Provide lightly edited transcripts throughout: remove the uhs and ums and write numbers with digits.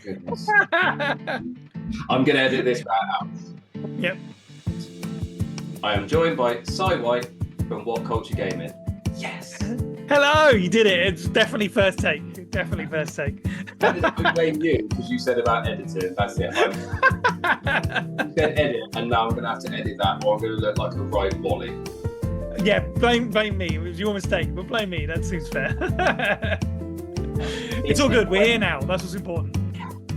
goodness. I'm going to edit this out. Yep. I am joined by Psy White from Whatculture Gaming. Yes. Hello, you did it. It's definitely first take. Definitely first take. I blame you because you said about editing. That's it. You said edit, and now I'm going to have to edit that, or I'm going to look like a right Wally. Yeah, blame me. It was your mistake, but blame me. That seems fair. It's all good. We're here now. That's what's important.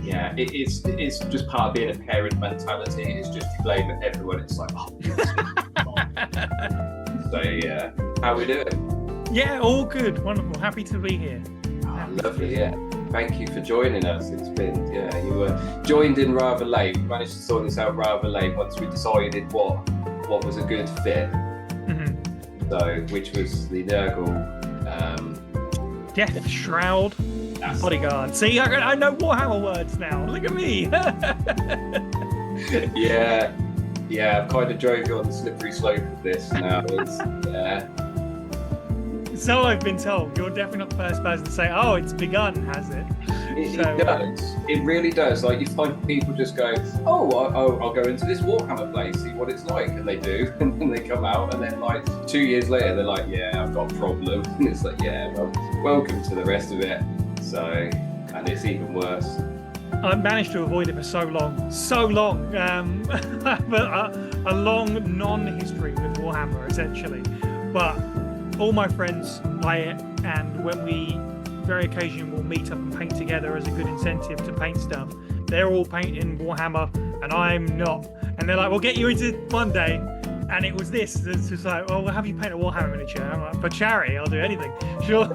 Yeah, it's just part of being a parent mentality. It's just you blame everyone. It's like, oh. So yeah, how we doing? Yeah, all good. Wonderful. Happy to be here. Oh, lovely. Yeah, thank you for joining us. It's been you were joined in rather late. We managed to sort this out rather late once we decided what was a good fit. Mm-hmm. So, which was the Nurgle Death Shroud Bodyguard. See, I know Warhammer words now. Look at me. yeah. I've kind of drove you on the slippery slope of this now. So I've been told. You're definitely not the first person to say, "Oh, it's begun," has it? It does. It really does. Like you find people just go, "Oh, I'll go into this Warhammer place, see what it's like," and they do, and then they come out, and then like 2 years later, they're like, "Yeah, I've got a problem." And it's like, "Yeah, well, welcome to the rest of it." So, and it's even worse. I managed to avoid it for so long, but a long non-history with Warhammer essentially. But all my friends play it, and when we very occasionally will meet up and paint together as a good incentive to paint stuff, they're all painting Warhammer and I'm not, and they're like, "We'll get you into one day." And it was this. It's just like, "Oh, we'll have you paint a Warhammer miniature." I'm like, "For charity, I'll do anything." Sure.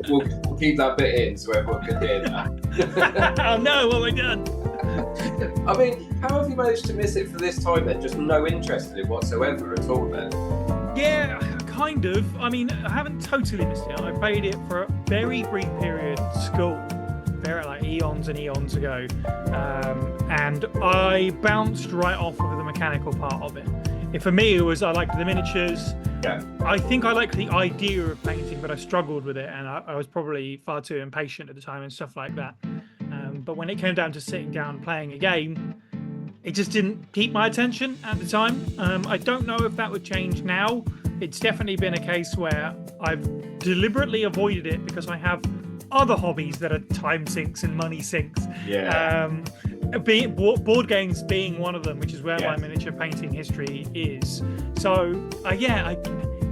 We'll keep that bit in so everyone can hear that. Oh no, what have I done? I mean, how have you managed to miss it for this time then? Just no interest in it whatsoever at all then? Yeah, kind of. I mean, I haven't totally missed it. I played it for a very brief period at school, very like eons and eons ago, and I bounced right off of the mechanical part of it. For me, it was I liked the miniatures. Yeah. I think I liked the idea of painting, but I struggled with it, and I was probably far too impatient at the time and stuff like that. But when it came down to sitting down and playing a game, it just didn't keep my attention at the time. I don't know if that would change now. It's definitely been a case where I've deliberately avoided it because I have other hobbies that are time sinks and money sinks. Yeah. Board games being one of them, which is where my miniature painting history is. So, I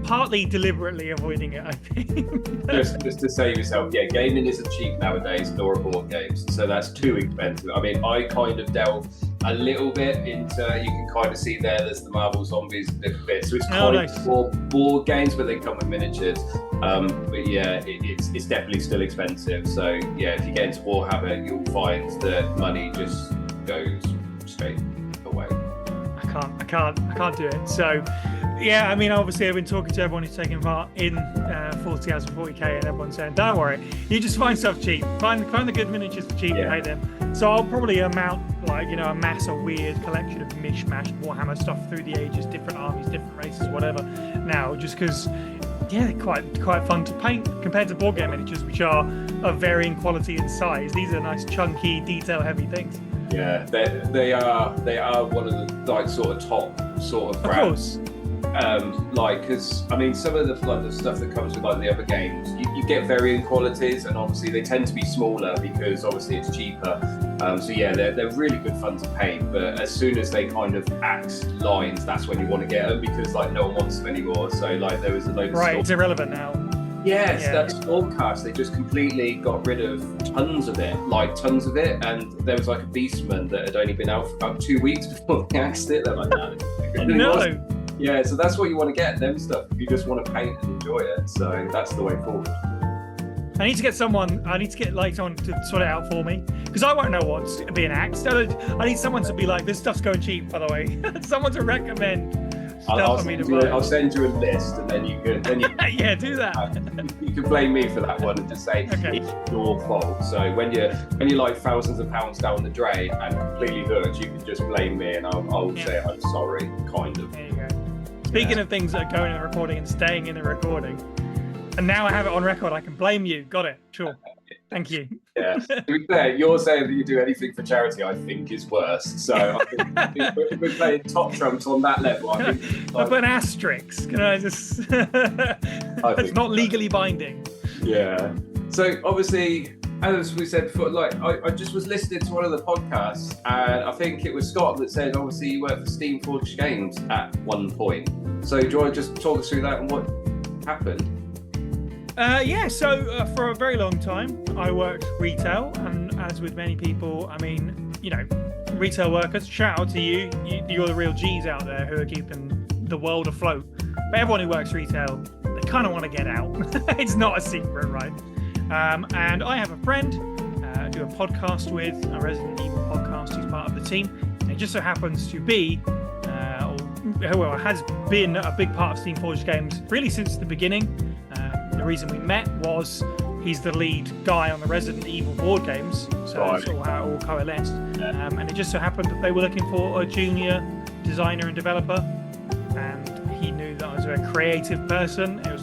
partly deliberately avoiding it, I think. just to save yourself, gaming isn't cheap nowadays, nor are board games, so that's too expensive. I mean, I kind of delve a little bit into, you can kind of see there's the Marvel Zombies a little bit, so it's kind of more board games, but they come with miniatures. But yeah, it's definitely still expensive. So yeah, if you get into Warhammer, you'll find that money just goes straight away. I can't do it. So yeah, I mean, obviously I've been talking to everyone who's taking part in 40 hours and 40k, and everyone's saying, "Don't worry, you just find stuff cheap. Find the good miniatures for cheap and pay them." So I'll probably amass a weird collection of mishmash Warhammer stuff through the ages, different armies, different races, whatever. Now, just because, quite fun to paint compared to board game miniatures, which are of varying quality and size. These are nice, chunky, detail-heavy things. Yeah, they are one of the sort of top sort of brands. Of course. Because I mean, some of the stuff that comes with the other games, you get varying qualities, and obviously they tend to be smaller because obviously it's cheaper. So yeah, they're really good fun to paint. But as soon as they kind of axe lines, that's when you want to get them, because no one wants them anymore. So there was a load of it's irrelevant now. Yes, that Stormcast, they just completely got rid of tons of it, and there was a Beastman that had only been out for about 2 weeks before they axed it. They're like, no. Yeah, so that's what you want to get, them stuff, if you just want to paint and enjoy it. So that's the way forward. I need to get someone to sort it out for me, because I won't know what's being axed. I need someone to be like, "This stuff's going cheap, by the way." Someone to recommend stuff for me to buy. I'll send you a list, and then you can. Yeah, do that. You can blame me for that one and just say it's your fault. So when you're thousands of pounds down the drain and completely hooked, you can just blame me, and I'll say I'm sorry, kind of. There you go. Speaking of things that are going in the recording and staying in the recording, and now I have it on record, I can blame you. Got it. Sure. Thank you. Yeah. To be fair, you're saying that you do anything for charity, I think is worse. So I think if we're playing top trumps on that level, I think I put an asterisk. Can I just? It's not legally binding. Yeah. So obviously, as we said before, like I just was listening to one of the podcasts, and I think it was Scott that said, obviously, you worked for Steam Forged Games at one point. So do you want to just talk us through that and what happened? So for a very long time, I worked retail, and as with many people, I mean, retail workers, shout out to you. You're the real G's out there who are keeping the world afloat. But everyone who works retail, they kind of want to get out. It's not a secret, right? And I have a friend I do a podcast with, a Resident Evil podcast. He's part of the team. And it just so happens to be, has been a big part of Steam Forged Games really since the beginning. The reason we met was he's the lead guy on the Resident Evil board games, so that's sort of how it all coalesced. And it just so happened that they were looking for a junior designer and developer, and he knew that I was a very creative person. It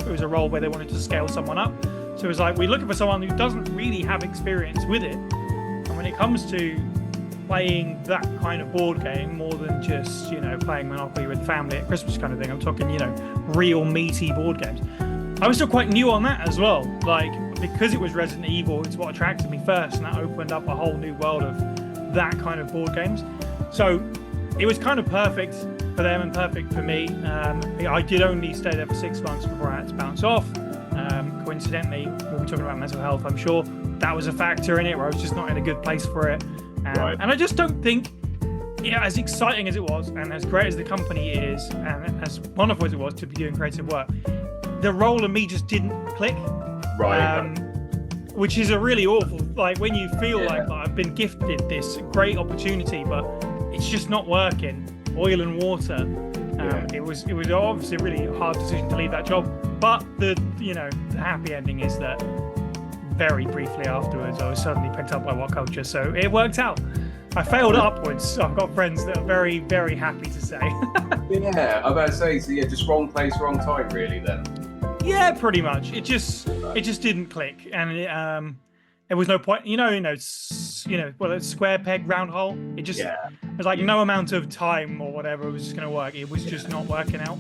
was a role where they wanted to scale someone up, so it was like, we're looking for someone who doesn't really have experience with it, and when it comes to playing that kind of board game, more than just playing Monopoly with family at Christmas kind of thing, I'm talking real meaty board games. I was still quite new on that as well. Like, because it was Resident Evil, it's what attracted me first, and that opened up a whole new world of that kind of board games. So it was kind of perfect for them and perfect for me. I did only stay there for 6 months before I had to bounce off. Coincidentally, when we're talking about mental health, I'm sure that was a factor in it, where I was just not in a good place for it. And I just don't think, as exciting as it was, and as great as the company is, and as wonderful as it was to be doing creative work, the role of me just didn't click. Which is a really awful, like, when you feel like I've been gifted this great opportunity, but it's just not working. Oil and water. It was obviously a really hard decision to leave that job, but the happy ending is that very briefly afterwards I was suddenly picked up by Whatculture, so it worked out. I failed upwards. I've got friends that are very, very happy to say. Yeah, I'm about to say, so just wrong place, wrong time, really, then. Yeah, pretty much. It just didn't click, and there was no point. It's square peg, round hole. It just there's like no amount of time or whatever it was just going to work. It was just not working out,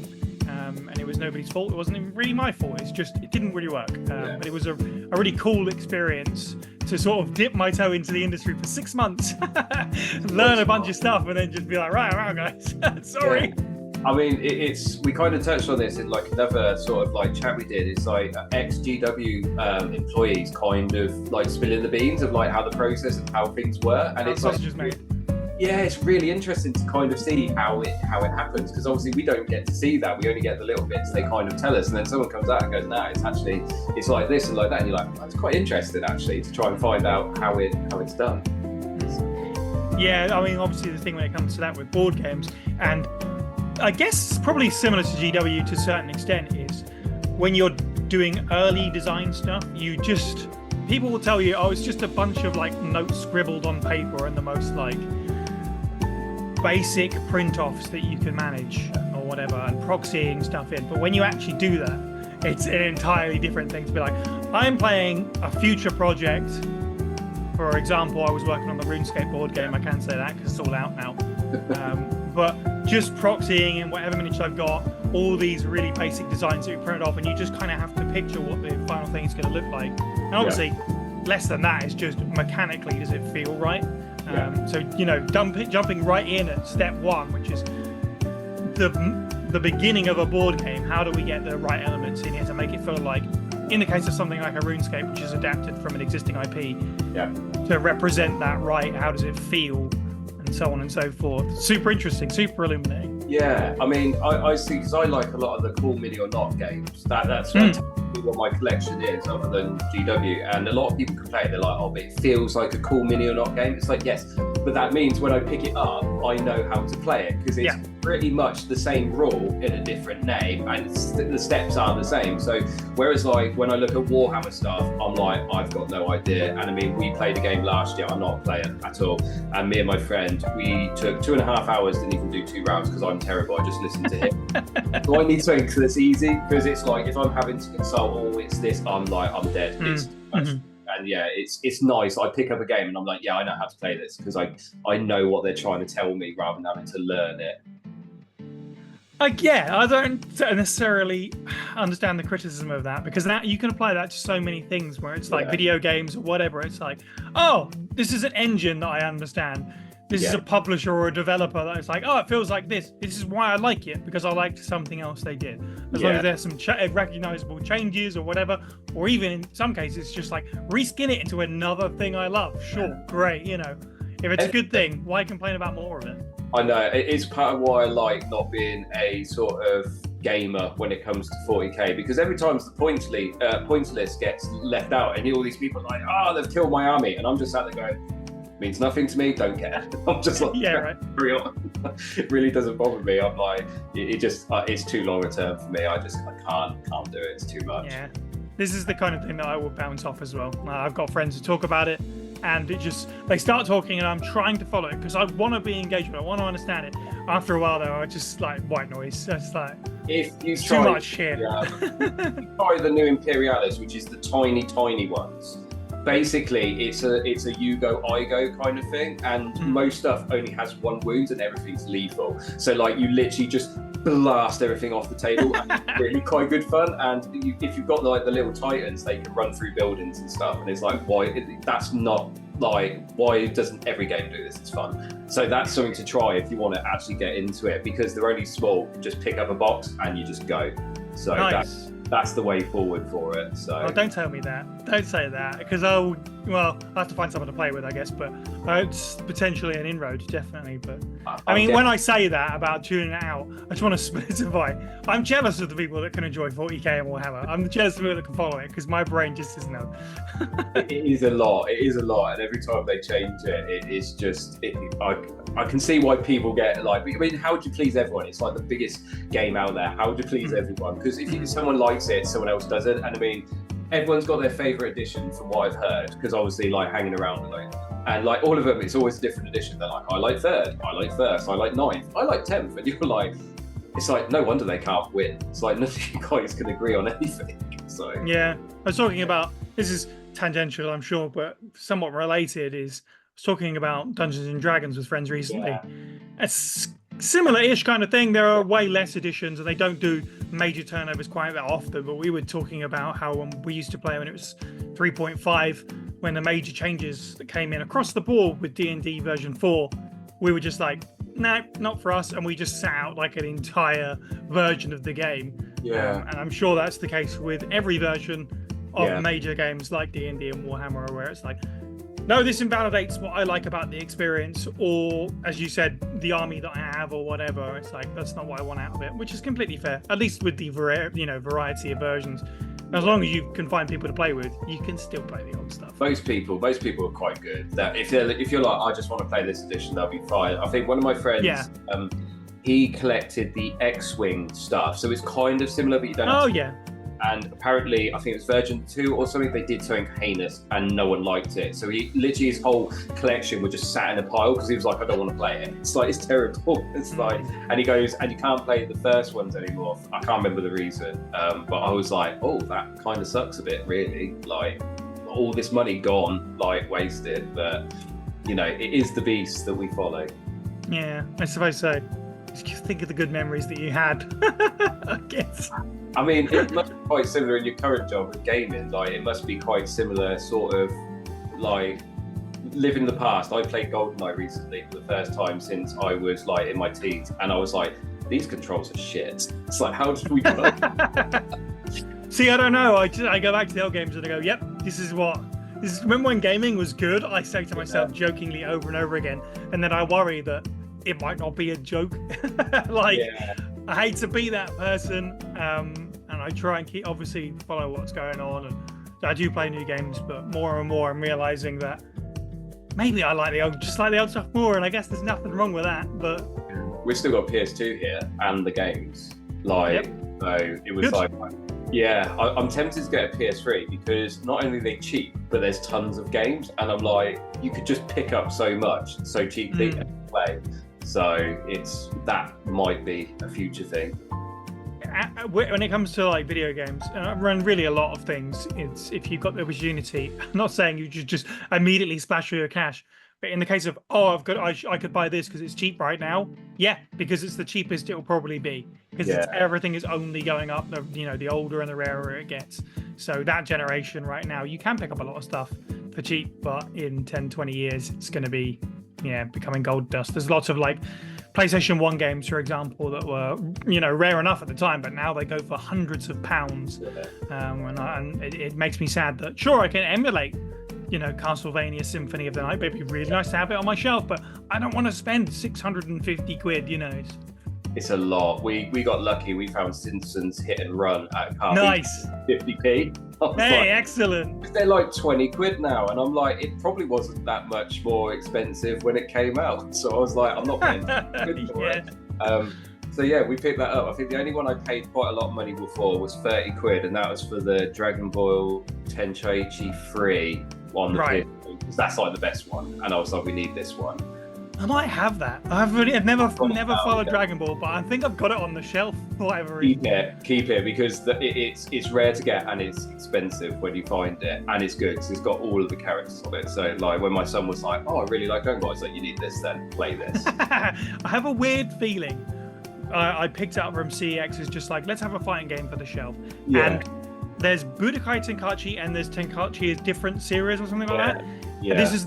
and it was nobody's fault. It wasn't even really my fault. It didn't really work. But it was a really cool experience to sort of dip my toe into the industry for 6 months, learn a bunch of stuff, and then just be like, right, guys, sorry. Yeah. I mean, we kind of touched on this in like another sort of like chat we did. It's like ex-GW employees kind of like spilling the beans of like how the process of how things were, and it's like, it's really interesting to kind of see how it happens, because obviously we don't get to see that. We only get the little bits they kind of tell us, and then someone comes out and goes, "No, it's like this and like that," and you're like, "That's quite interesting actually to try and find out how it's done." Yeah, I mean, obviously the thing when it comes to that with board games, and I guess probably similar to GW to a certain extent, is when you're doing early design stuff, people will tell you, oh, it's just a bunch of like notes scribbled on paper and the most like basic print-offs that you can manage or whatever, and proxying stuff in. But when you actually do that, it's an entirely different thing to be like, I'm playing a future project. For example, I was working on the RuneScape board game. I can say that because it's all out now. But just proxying in whatever miniatures I've got, all these really basic designs that you print off, and you just kind of have to picture what the final thing is going to look like. And obviously, less than that is just mechanically, does it feel right? So, jumping right in at step one, which is the beginning of a board game. How do we get the right elements in here to make it feel like, in the case of something like a RuneScape, which is adapted from an existing IP, to represent that right? How does it feel? And so on and so forth. Super interesting, super illuminating. Yeah, I mean, I see, because I like a lot of the cool mini or not games. That's what my collection is, other than GW. And a lot of people complain, they're like, oh, but it feels like a cool mini or not game. It's like, yes, but that means when I pick it up, I know how to play it, because it's pretty much the same rule in a different name, and the steps are the same. So whereas like when I look at Warhammer stuff, I'm like, I've got no idea. And I mean, we played a game last year, I'm not a player at all, and me and my friend, we took 2.5 hours, didn't even do 2 rounds because I'm terrible, I just listened to him. So I need something that's easy, because it's like if I'm having to consult, oh, it's this, I'm dead. It's and yeah, it's nice. I pick up a game and I'm like, yeah, I know how to play this because I know what they're trying to tell me rather than having to learn it. Yeah, I don't necessarily understand the criticism of that, because that you can apply that to so many things where it's like video games or whatever. It's like, oh, this is an engine that I understand. This is a publisher or a developer that it's like, oh, it feels like this. This is why I like it, because I liked something else they did. As long as there's some recognizable changes or whatever, or even in some cases, just like reskin it into another thing I love. Sure, great. You know, if it's a good thing, why complain about more of it? I know, it's part of why I like not being a sort of gamer when it comes to 40k, because every time the points list gets left out and all these people are like, oh, they've killed my army, and I'm just sat there going, means nothing to me, don't care. I'm just like, yeah, right. It really doesn't bother me. I'm like, it just it's too long a term for me. I can't do it. It's too much. Yeah, this is the kind of thing that I will bounce off as well. I've got friends who talk about it, and they start talking, and I'm trying to follow it because I want to be engaged with it. I want to understand it. After a while, though, I just like white noise. It's like, if you too try, much shit. Yeah, try the new Imperialis, which is the tiny ones. Basically, it's a you go, I go kind of thing, and most stuff only has one wound and everything's lethal. So like you literally just blast everything off the table, and it's really quite good fun. And if you've got like the little titans, they can run through buildings and stuff, and it's like, why doesn't every game do this? It's fun. So that's something to try if you want to actually get into it, because they're only small. Just pick up a box and you just go. So nice. That's the way forward for it. So don't tell me that. Don't say that, because I have to find someone to play with, I guess. But it's potentially an inroad, definitely. But I mean, when I say that about tuning it out, I just want to specify. I'm jealous of the people that can enjoy 40k and Warhammer. I'm jealous of people that can follow it, because my brain just isn't know. It is a lot. It is a lot, and every time they change it, it is just. I can see why people get like. I mean, how would you please everyone? It's like the biggest game out there. How would you please everyone? Because if someone likes it, someone else doesn't. And I mean, everyone's got their favourite edition from what I've heard, because obviously like hanging around with it. And like all of them, it's always a different edition. They're like, I like 3rd, I like 1st, I like 9th, I like 10th. And you're like, it's like, no wonder they can't win. It's like none of you guys can agree on anything. So yeah, I was talking about, this is tangential, I'm sure, but somewhat related, I was talking about Dungeons and Dragons with friends recently. Yeah. It's similar-ish kind of thing. There are way less editions, and they don't do major turnovers quite that often. But we were talking about how when we used to play when it was 3.5, when the major changes that came in across the board with D&D version 4, we were just like, no, not for us, and we just sat out like an entire version of the game. Yeah, and I'm sure that's the case with every version of major games like D&D and Warhammer, where it's like, no, this invalidates what I like about the experience, or as you said, the army that I have, or whatever. It's like, that's not what I want out of it, which is completely fair. At least with the variety of versions, as long as you can find people to play with, you can still play the old stuff. Most people are quite good. That if you're like, I just want to play this edition, they'll be fine. I think one of my friends, he collected the X-Wing stuff, so it's kind of similar, but you don't. And apparently, I think it was version 2 or something, they did something heinous and no one liked it. So he literally, his whole collection was just sat in a pile because he was like, I don't want to play it. It's like, it's terrible. It's like, and he goes, and you can't play the first ones anymore. I can't remember the reason. But I was like, oh, that kind of sucks a bit, really. Like, all this money gone, like, wasted. But, you know, it is the beast that we follow. Yeah, I suppose so. Just think of the good memories that you had, I guess. I mean, it must be quite similar in your current job with gaming. Like, it must be quite similar, sort of, like, living the past. I played GoldenEye recently for the first time since I was, like, in my teens. And I was like, these controls are shit. It's like, how did we play? See, I don't know. I go back to the old games and I go, yep, this is remember when gaming was good? I say to myself jokingly over and over again. And then I worry that it might not be a joke. I hate to be that person, and I try and obviously follow what's going on, and I do play new games, but more and more I'm realizing that maybe I like the old stuff more, and I guess there's nothing wrong with that. But we've still got PS2 here and the games, so it was good. I'm tempted to get a PS3 because not only are they cheap, but there's tons of games, and I'm like, you could just pick up so much so cheaply and play. So that might be a future thing. when it comes to like video games, and I run really a lot of things, it's if you've got the opportunity. I'm not saying you should just immediately splash your cash, but in the case of I could buy this because it's cheap right now. Yeah, because it's the cheapest it will probably be, because everything is only going up. The older and the rarer it gets. So that generation right now, you can pick up a lot of stuff for cheap, but in 10, 20 years, it's going to be becoming gold dust. There's lots of like PlayStation 1 games, for example, that were rare enough at the time, but now they go for hundreds of pounds. And it makes me sad that sure I can emulate Castlevania Symphony of the Night, but it'd be really nice to have it on my shelf, but I don't want to spend 650 quid. It's a lot. We got lucky. We found Simpsons Hit and Run at nice 50p. Hey, excellent. They're like 20 quid now, and I'm like, it probably wasn't that much more expensive when it came out. So I was like, I'm not paying good for it. So yeah, we picked that up. I think the only one I paid quite a lot of money for was 30 quid, and that was for the Dragon Ball Tenkaichi 3 on the PS2, because that's like the best one. And I was like, we need this one. I might have that. I've never followed Dragon Ball, but I think I've got it on the shelf for whatever reason. Keep it because it's rare to get, and it's expensive when you find it, and it's good because it's got all of the characters on it. So like when my son was like, "Oh, I really like Dragon Ball," I was like, "You need this, then play this." I have a weird feeling. I picked it up from CEX. It's just like, let's have a fighting game for the shelf. Yeah. And there's Budokai Tenkaichi, and there's Tenkaichi as different series or something like that. Yeah. This is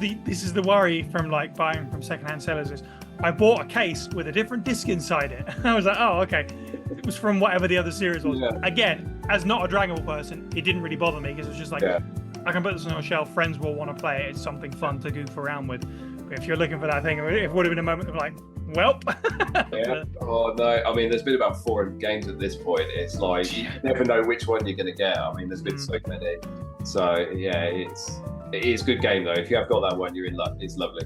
the worry from like buying from secondhand sellers is I bought a case with a different disc inside it. I was like, oh, okay. It was from whatever the other series was. Yeah. Again, as not a Dragon Ball person, it didn't really bother me because it was just like, I can put this on a shelf. Friends will want to play it. It's something fun to goof around with. But if you're looking for that thing, it would have been a moment of like, welp. Yeah. Oh no. I mean, there's been about 400 games at this point. It's like you never know which one you're going to get. I mean, there's been so many. So yeah, it is a good game though. If you have got that one, you're in luck. It's lovely.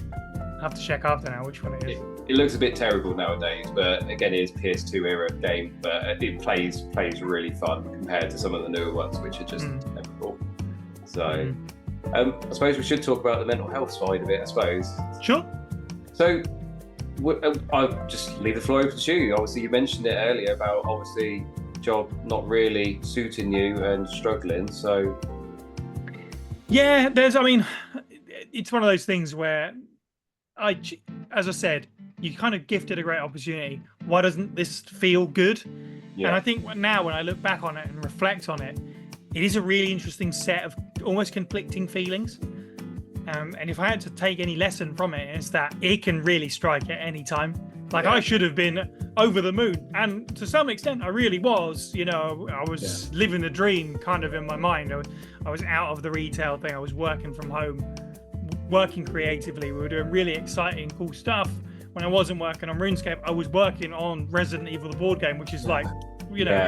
I have to check after now which one it is. It looks a bit terrible nowadays, but again, it is PS2 era game. But it plays really fun compared to some of the newer ones, which are just terrible. So, I suppose we should talk about the mental health side of it. I suppose. Sure. So, I'll just leave the floor open to you. Obviously, you mentioned it earlier about obviously job not really suiting you and struggling. So. Yeah, it's one of those things where as I said, you kind of gifted a great opportunity. Why doesn't this feel good? Yeah. And I think now when I look back on it and reflect on it, it is a really interesting set of almost conflicting feelings. And if I had to take any lesson from it, it's that it can really strike at any time. Like I should have been over the moon. And to some extent, I really was. I was living the dream kind of in my mind. I was out of the retail thing. I was working from home, working creatively. We were doing really exciting, cool stuff. When I wasn't working on RuneScape, I was working on Resident Evil, the board game, which is like,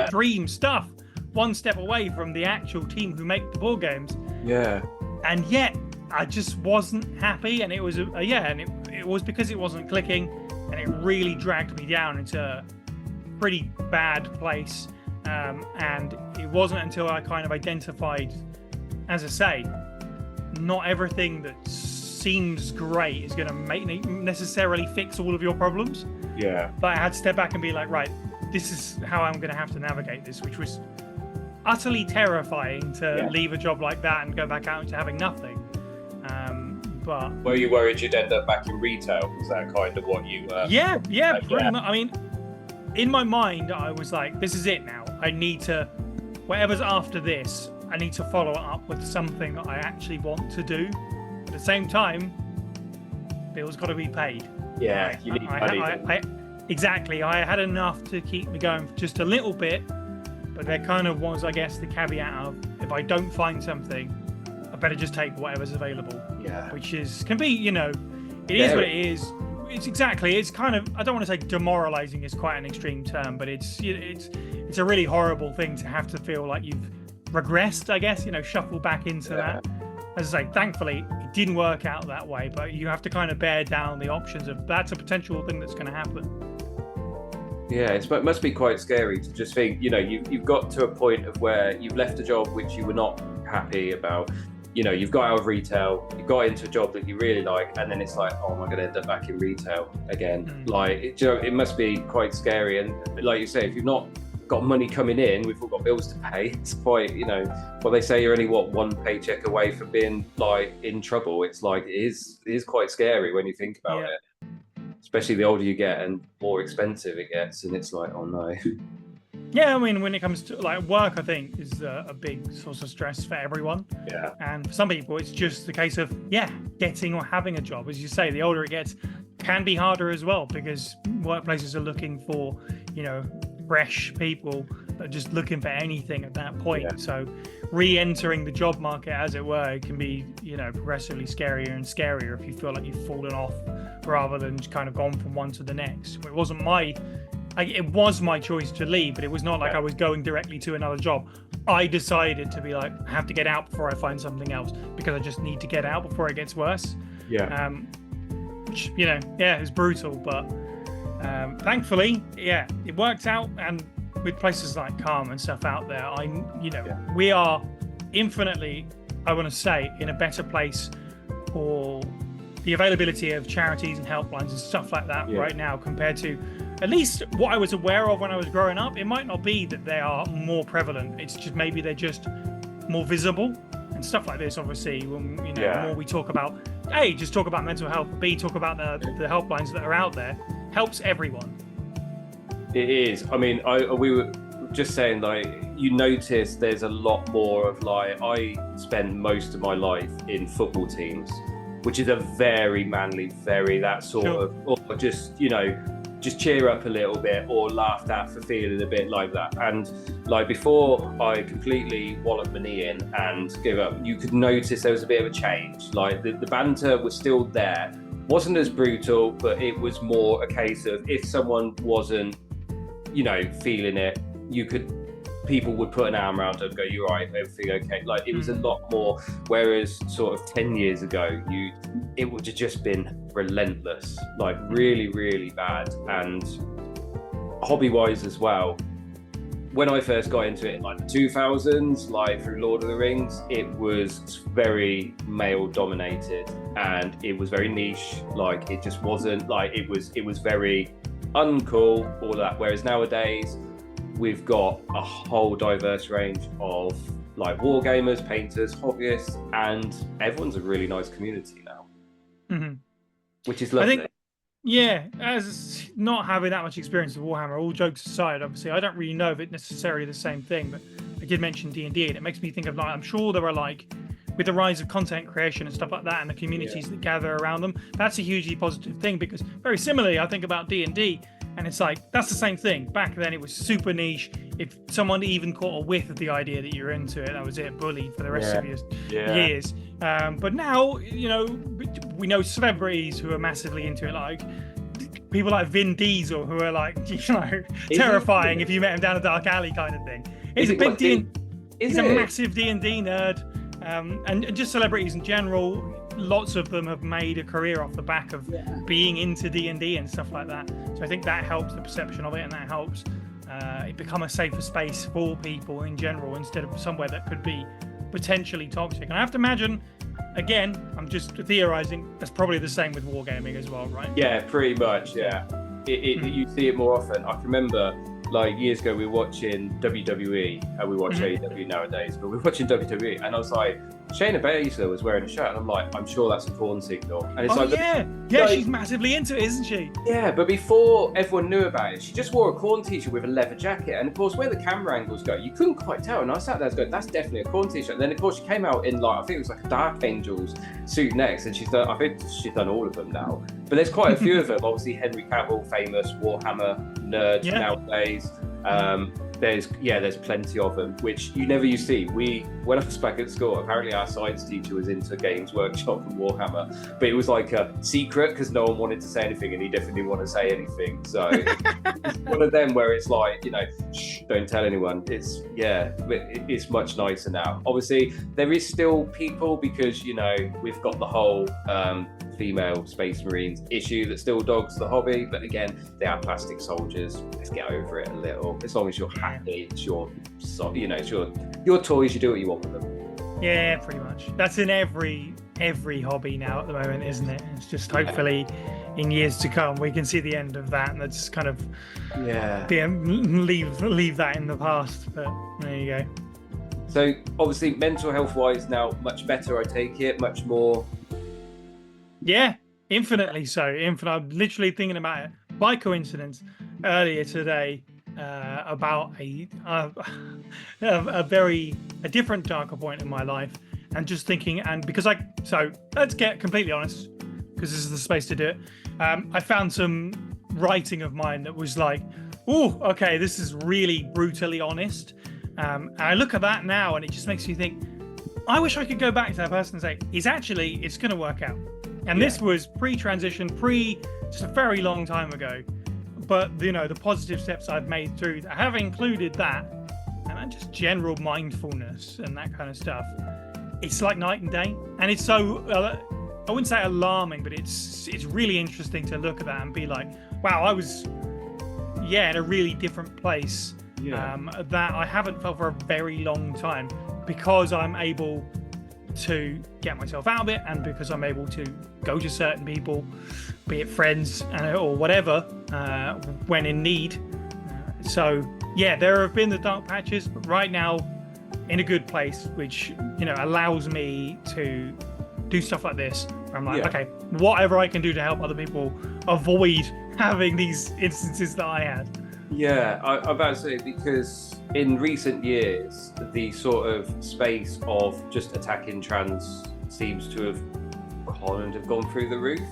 dream stuff. One step away from the actual team who make the board games. Yeah. And yet, I just wasn't happy. And it was, and it was because it wasn't clicking. And it really dragged me down into a pretty bad place. And it wasn't until I kind of identified, as I say, not everything that seems great is going to necessarily fix all of your problems. Yeah. But I had to step back and be like, right, this is how I'm going to have to navigate this, which was utterly terrifying to leave a job like that and go back out into having nothing. But were you worried you'd end up back in retail? Was that kind of what you were? Pretty much. I mean, in my mind, I was like, this is it now. I need to, whatever's after this, I need to follow it up with something that I actually want to do. At the same time, bills got to be paid. Yeah, you need money. Exactly. I had enough to keep me going for just a little bit, but there kind of was, I guess, the caveat of if I don't find something, I better just take whatever's available. Yeah. Which can be, it is what it is. It's kind of, I don't want to say demoralizing is quite an extreme term, but it's a really horrible thing to have to feel like you've regressed, I guess, shuffle back into that. As I say, thankfully, it didn't work out that way, but you have to kind of bear down the options of that's a potential thing that's going to happen. Yeah, it must be quite scary to just think, you've got to a point of where you've left a job which you were not happy about. You've got out of retail, you got into a job that you really like, and then it's like, oh, am I going to end up back in retail again? Like, it must be quite scary. And like you say, if you've not got money coming in, we've all got bills to pay. It's quite, well, they say you're only one paycheck away from being like in trouble. It's like it is quite scary when you think about it, especially the older you get and more expensive it gets, and it's like, oh no. Yeah, I mean, when it comes to like work, I think is a big source of stress for everyone. Yeah. And for some people, it's just the case of getting or having a job. As you say, the older it gets, can be harder as well, because workplaces are looking for, fresh people that are just looking for anything at that point. Yeah. So re-entering the job market, as it were, it can be, progressively scarier and scarier if you feel like you've fallen off rather than just kind of gone from one to the next. It wasn't it was my choice to leave, but it was not like I was going directly to another job. I decided to be like, I have to get out before I find something else, because I just need to get out before it gets worse. Yeah. Which, it was brutal, but thankfully, it worked out. And with places like Calm and stuff out there, we are infinitely, I want to say, in a better place for the availability of charities and helplines and stuff like that right now, compared to at least what I was aware of when I was growing up. It might not be that they are more prevalent. It's just maybe they're just more visible and stuff like this. Obviously, when the more we talk about, A, just talk about mental health, B, talk about the helplines that are out there, helps everyone. It is. I mean, we were just saying, like, you notice there's a lot more of like, I spent most of my life in football teams, which is a very manly, very that sort of, or just, just cheer up a little bit, or laughed at for feeling a bit like that. And like before I completely walloped my knee in and gave up, you could notice there was a bit of a change. Like the banter was still there, wasn't as brutal, but it was more a case of if someone wasn't, feeling it, people would put an arm around and go, "You're right, everything okay?" Like it was a lot more. Whereas sort of 10 years ago, it would have just been relentless, like really, really bad. And hobby-wise as well, when I first got into it in like the 2000s, like through Lord of the Rings, it was very male-dominated and it was very niche. Like it just wasn't like it was very uncool, all that. Whereas nowadays, we've got a whole diverse range of like wargamers, painters, hobbyists, and everyone's a really nice community now, which is lovely. I think, as not having that much experience with Warhammer, all jokes aside, obviously, I don't really know if it's necessarily the same thing, but I did mention D&D, and it makes me think of like, I'm sure there are like, with the rise of content creation and stuff like that, and the communities that gather around them, that's a hugely positive thing, because very similarly, I think about D&D, and it's like, that's the same thing. Back then, it was super niche. If someone even caught a whiff of the idea that you're into it, that was it, bullied for the rest of your years. But now, we know celebrities who are massively into it, like people like Vin Diesel, who are like, terrifying if you met him down a dark alley kind of thing. He's a big he's a massive D&D nerd. And just celebrities in general, lots of them have made a career off the back of being into D&D and stuff like that. So I think that helps the perception of it, and that helps it become a safer space for people in general, instead of somewhere that could be potentially toxic. And I have to imagine, again, I'm just theorizing, that's probably the same with wargaming as well, right? Yeah, pretty much, you see it more often. I can remember like years ago we were watching WWE, and we watch AEW nowadays, but we were watching WWE, and I was like, Shayna Baszler was wearing a shirt, and I'm like, I'm sure that's a porn signal. And it's like, she's massively into it, isn't she? Yeah, but before everyone knew about it, she just wore a corn t-shirt with a leather jacket, and of course where the camera angles go, you couldn't quite tell. And I sat there going, that's definitely a corn t-shirt. And then of course she came out in like, I think it was like a Dark Angels suit next, and I think she's done all of them now. But there's quite a few of them. Obviously Henry Cavill, famous Warhammer nerd nowadays. There's plenty of them, which you never used to see. When I was back at school, apparently our science teacher was into Games Workshop and Warhammer, but it was like a secret because no one wanted to say anything, and he definitely didn't want to say anything. So it's one of them where it's like, shh, don't tell anyone. It's much nicer now. Obviously, there is still people, because we've got the whole female Space Marines issue that still dogs the hobby, but again, they are plastic soldiers. Let's get over it a little. As long as you're happy, it's your toys. You do what you want with them. Yeah, pretty much. That's in every hobby now at the moment, isn't it? It's just hopefully, in years to come, we can see the end of that, and that's kind of leave that in the past. But there you go. So obviously, mental health wise now much better. I take it much more. Yeah, infinitely so. I'm literally thinking about it by coincidence earlier today about a different darker point in my life, and just thinking, and because so let's get completely honest, because this is the space to do it. I found some writing of mine that was like, oh, okay, this is really brutally honest. And I look at that now, and it just makes me think, I wish I could go back to that person and say, it's going to work out. And this was pre-transition, just a very long time ago. But, the positive steps I've made through that have included that, and just general mindfulness and that kind of stuff. It's like night and day. And it's so, I wouldn't say alarming, but it's really interesting to look at that and be like, wow, I was, in a really different place that I haven't felt for a very long time, because I'm able to get myself out of it, and because I'm able to go to certain people, be it friends or whatever, when in need. So there have been the dark patches, but right now in a good place, which allows me to do stuff like this, where I'm like, okay, whatever I can do to help other people avoid having these instances that I had. I'm about to say, because in recent years, the sort of space of just attacking trans seems to have kind of gone through the roof.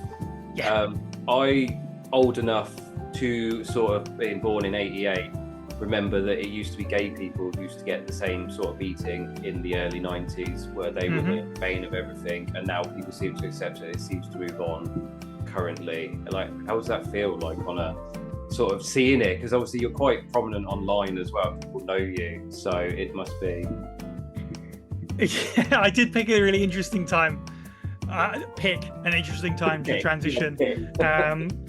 I, old enough to sort of being born in 88, remember that it used to be gay people who used to get the same sort of beating in the early 90s, where they were the bane of everything, and now people seem to accept it. It seems to move on currently. Like, how does that feel like on a sort of seeing it? Because obviously you're quite prominent online as well. People know you, so it must be. I did pick a really interesting time. To transition.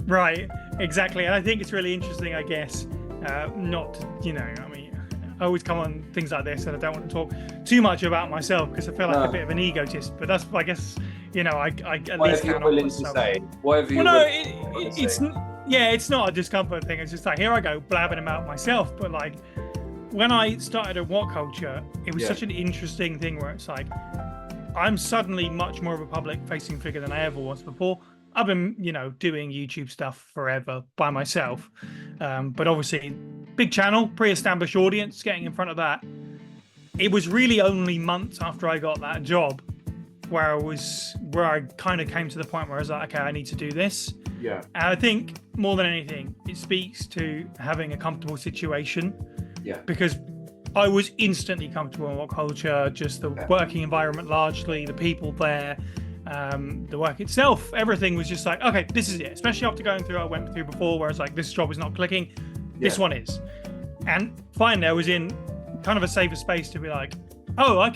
Right, exactly. And I think it's really interesting, I guess. I always come on things like this, and I don't want to talk too much about myself because I feel like a bit of an egotist. But that's, I guess, I at least you're willing to say. Whatever you're it's not a discomfort thing. It's just like, here I go blabbing about myself. But like, when I started at Whatculture, it was such an interesting thing where it's like, I'm suddenly much more of a public-facing figure than I ever was before. I've been, doing YouTube stuff forever by myself. But obviously, big channel, pre-established audience, getting in front of that. It was really only months after I got that job where I kind of came to the point where I was like, okay, I need to do this. Yeah. And I think more than anything, it speaks to having a comfortable situation. Yeah. Because I was instantly comfortable in Whatculture, just the working environment largely, the people there, the work itself, everything was just like, okay, this is it. Especially after going through what I went through before, where it's like, this job is not clicking, this one is. And finally, I was in kind of a safer space to be like, oh, I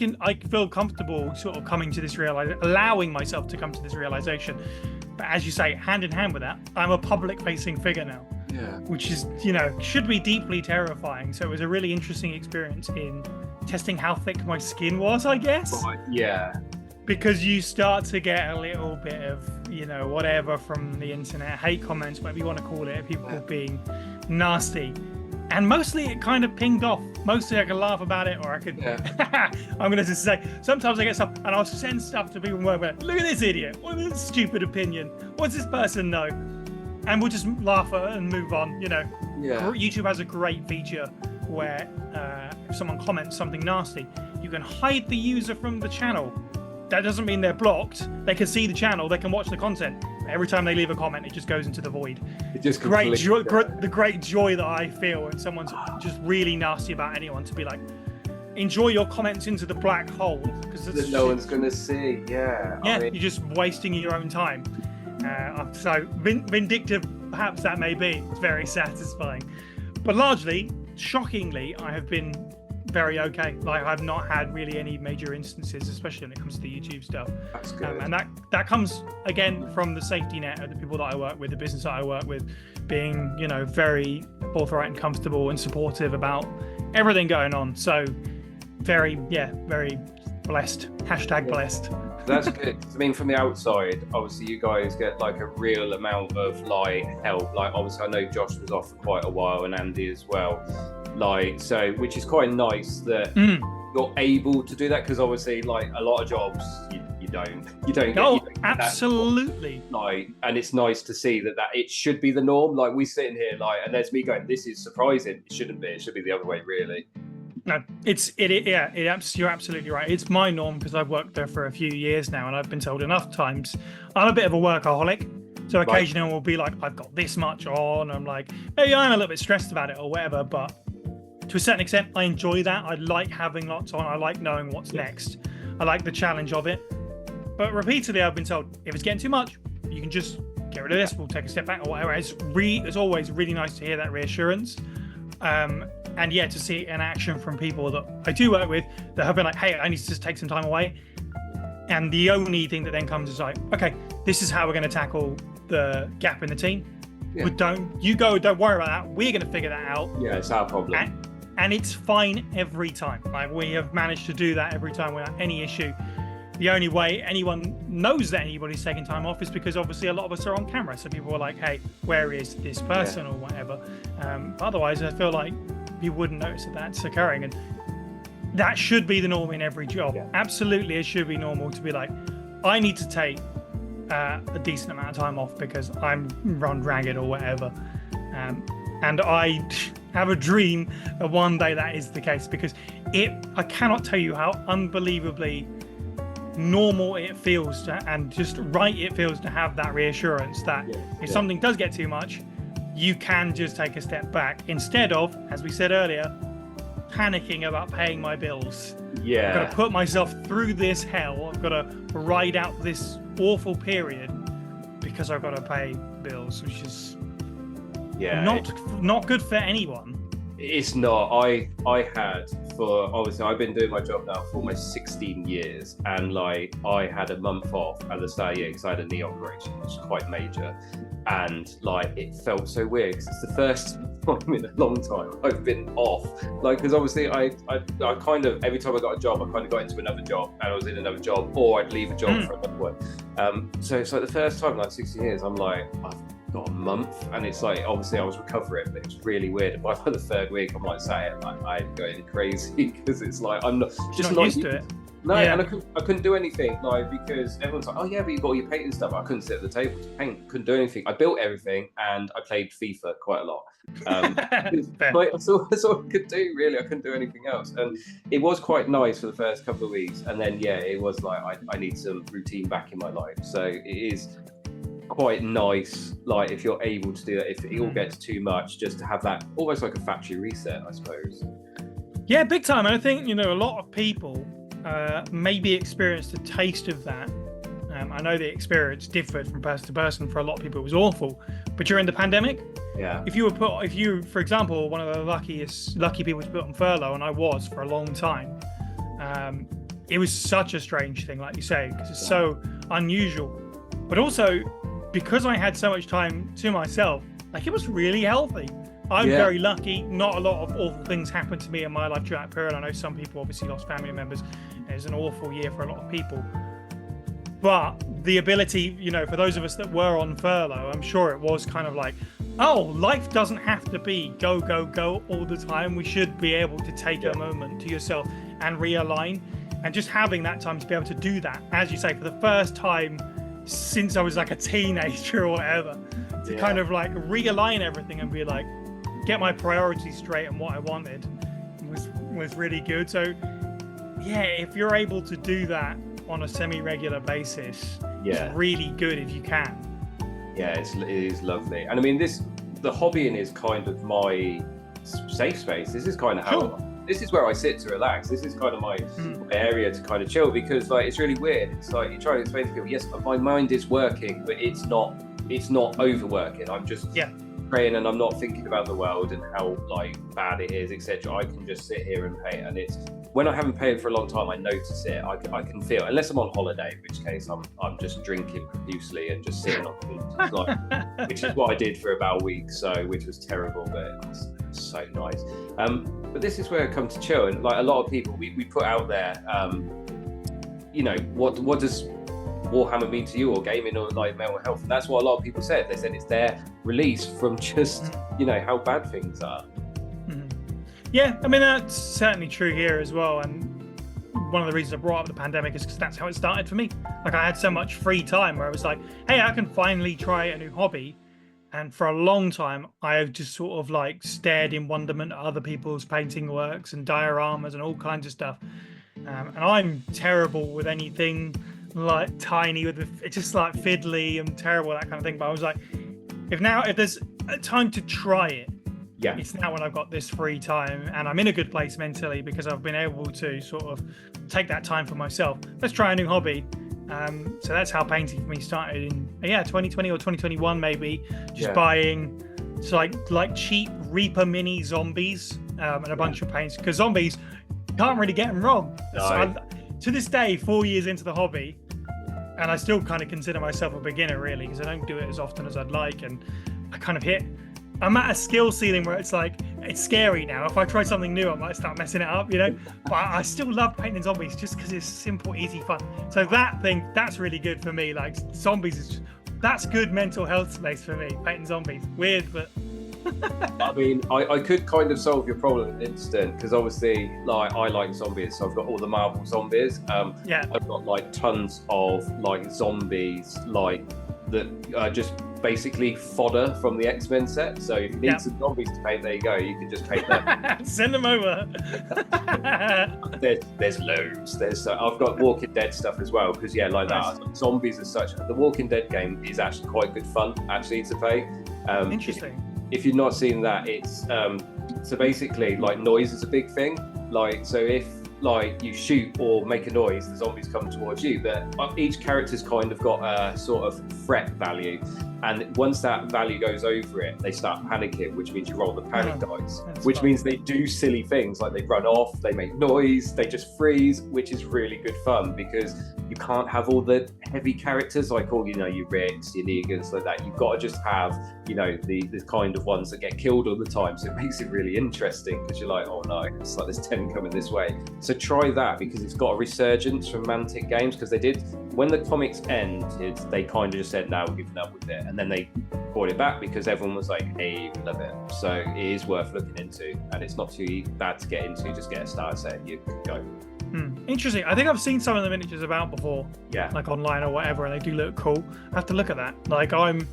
feel comfortable sort of coming to this allowing myself to come to this realization. But as you say, hand in hand with that, I'm a public-facing figure now. Yeah. Which is, should be deeply terrifying. So it was a really interesting experience in testing how thick my skin was, I guess. Yeah. Because you start to get a little bit of, whatever from the internet, hate comments, whatever you want to call it, people being nasty. And mostly it kind of pinged off. Mostly I could laugh about it, or I could, I'm going to just say, sometimes I get stuff and I'll send stuff to people where, look at this idiot. What is this stupid opinion? What's this person know? And we'll just laugh at it and move on, YouTube has a great feature where if someone comments something nasty, you can hide the user from the channel. That doesn't mean they're blocked. They can see the channel, they can watch the content. Every time they leave a comment, it just goes into the void. It just the great joy that I feel when someone's just really nasty about anyone, to be like, enjoy your comments into the black hole, because no one's going to see. You're just wasting your own time. So vindictive, perhaps that may be. It's very satisfying, but largely, shockingly, I have been very okay. Like, I've not had really any major instances, especially when it comes to the YouTube stuff. That's good. And that comes again from the safety net of the people that I work with, the business that I work with, being very forthright and comfortable and supportive about everything going on. So very blessed. Hashtag blessed. That's good. I mean, from the outside, obviously you guys get like a real amount of like help. Like obviously I know Josh was off for quite a while and Andy as well. Like, so, which is quite nice that you're able to do that, because obviously like a lot of jobs you don't get. Oh, absolutely. Like, and it's nice to see that it should be the norm. Like we sit in here like, and there's me going, this is surprising. It shouldn't be. It should be the other way, really. No, you're absolutely right. It's my norm because I've worked there for a few years now, and I've been told enough times I'm a bit of a workaholic. So occasionally we'll be like, I've got this much on. I'm like, maybe I'm a little bit stressed about it or whatever, but to a certain extent, I enjoy that. I like having lots on. I like knowing what's next. I like the challenge of it. But repeatedly, I've been told, if it's getting too much, you can just get rid of this. We'll take a step back or whatever. It's always really nice to hear that reassurance. And yeah, to see it in action from people that I do work with that have been like, hey, I need to just take some time away. And the only thing that then comes is like, okay, this is how we're going to tackle the gap in the team. Yeah. Don't worry about that. We're going to figure that out. Yeah, it's our problem. And it's fine every time. Like, we have managed to do that every time without any issue. The only way anyone knows that anybody's taking time off is because obviously a lot of us are on camera. So people are like, hey, where is this person or whatever? Otherwise, I feel like you wouldn't notice that that's occurring. And that should be the norm in every job. Yeah. Absolutely, it should be normal to be like, I need to take a decent amount of time off because I'm run ragged or whatever. And I have a dream that one day that is the case, because I cannot tell you how unbelievably normal it feels and just right it feels to have that reassurance that if something does get too much, you can just take a step back instead of, as we said earlier, panicking about paying my bills. Yeah, I've got to put myself through this hell. I've got to ride out this awful period because I've got to pay bills, which is not good for anyone. It's not. I had, for obviously I've been doing my job now for almost 16 years, and like I had a month off at the start of the year because I had a knee operation, which is quite major, and like it felt so weird because it's the first time in a long time I've been off. Like, because obviously I kind of, every time I got a job, I kind of got into another job, and I was in another job, or I'd leave a job for another one. So it's like the first time in like 16 years, I'm like, I've got a month, and it's like, obviously I was recovering, but it's really weird. And by the third week, I'm like sat here, like I'm going crazy because it's like I'm not used to it. No, and I couldn't do anything, like, because everyone's like, oh yeah, but you got all your painting stuff. I couldn't sit at the table to paint, couldn't do anything. I built everything, and I played FIFA quite a lot. Like, that's all I could do, really. I couldn't do anything else, and it was quite nice for the first couple of weeks, and then it was like I need some routine back in my life. So it is quite nice, like, if you're able to do that, if it all gets too much, just to have that almost like a factory reset, I suppose. Yeah, big time. And I think, a lot of people maybe experienced a taste of that. I know the experience differed from person to person. For a lot of people, it was awful. But during the pandemic, if you, for example, one of the lucky people to be put on furlough, and I was for a long time, it was such a strange thing, like you say, because it's so unusual. But also, because I had so much time to myself, like, it was really healthy. I'm very lucky. Not a lot of awful things happened to me in my life during that period. I know some people obviously lost family members. It was an awful year for a lot of people. But the ability, for those of us that were on furlough, I'm sure it was kind of like, oh, life doesn't have to be go, go, go all the time. We should be able to take a moment to yourself and realign. And just having that time to be able to do that, as you say, for the first time since I was like a teenager or whatever, to kind of like realign everything and be like, get my priorities straight and what I wanted was really good. So if you're able to do that on a semi-regular basis, it's really good if you can. It is lovely. And I mean, the hobbying is kind of my safe space. This is kind of how this is where I sit to relax. This is kind of my area to kind of chill, because like it's really weird. It's like you try to explain to people, yes, my mind is working, but it's not overworking. I'm just praying, and I'm not thinking about the world and how like bad it is, etc. I can just sit here and paint, and it's when I haven't painted for a long time, I notice it. I can feel, unless I'm on holiday, in which case I'm just drinking profusely and just sitting on the beach, like, which is what I did for about a week, which was terrible, but it was so nice. But this is where I come to chill, and like a lot of people, we put out there you know, what does Warhammer mean to you, or gaming, or like mental health? And that's what a lot of people said. They said it's their release from just, you know, how bad things are. Yeah, I mean, that's certainly true here as well. And one of the reasons I brought up the pandemic is because that's how it started for me. Like, I had so much free time where I was like, hey, I can finally try a new hobby. And for a long time, I have just sort of like stared in wonderment at other people's painting works and dioramas and all kinds of stuff. And I'm terrible with anything like tiny, it's just like fiddly and terrible, that kind of thing. But I was like, if there's a time to try it, yeah, it's now when I've got this free time and I'm in a good place mentally because I've been able to sort of take that time for myself. Let's try a new hobby. So that's how painting for me started in 2020 or 2021 maybe. Just buying like cheap Reaper mini zombies and a bunch of paints, because zombies, you can't really get them wrong. No. So to this day, 4 years into the hobby, and I still kind of consider myself a beginner really, because I don't do it as often as I'd like, and I'm at a skill ceiling where it's like, it's scary now. If I try something new, I might start messing it up, you know? But I still love painting zombies just because it's simple, easy fun. So that's really good for me. Like, zombies that's good mental health space for me, painting zombies. Weird, but... I mean, I could kind of solve your problem in an instant, because obviously, like, I like zombies, so I've got all the Marvel zombies. I've got like tons of like zombies, like that are just basically fodder from the X-Men set. So if you need some zombies to paint, there you go. You can just paint them. Send them over. There's loads. I've got Walking Dead stuff as well, because that. Zombies as such. The Walking Dead game is actually quite good fun actually to play. Interesting. If you've not seen that, it's so basically like noise is a big thing. Like, so if like you shoot or make a noise, the zombies come towards you. But each character's kind of got a sort of threat value, and once that value goes over it, they start panicking, which means you roll the panic dice, which means they do silly things like they run off, they make noise, they just freeze, which is really good fun, because you can't have all the heavy characters like all, you know, your Ricks, your Negans, like that. You've got to just have, you know, the kind of ones that get killed all the time. So it makes it really interesting, because you're like, oh no, it's like there's 10 coming this way. So try that, because it's got a resurgence from Mantic Games, because they did, when the comics ended, they kind of just said, no, we're giving up with it. And then they brought it back because everyone was like, hey, we love it. So it is worth looking into, and it's not too bad to get into. Just get a starter set and you can go. Interesting. I think I've seen some of the miniatures about before, like online or whatever, and they do look cool. I have to look at that. Like, I've,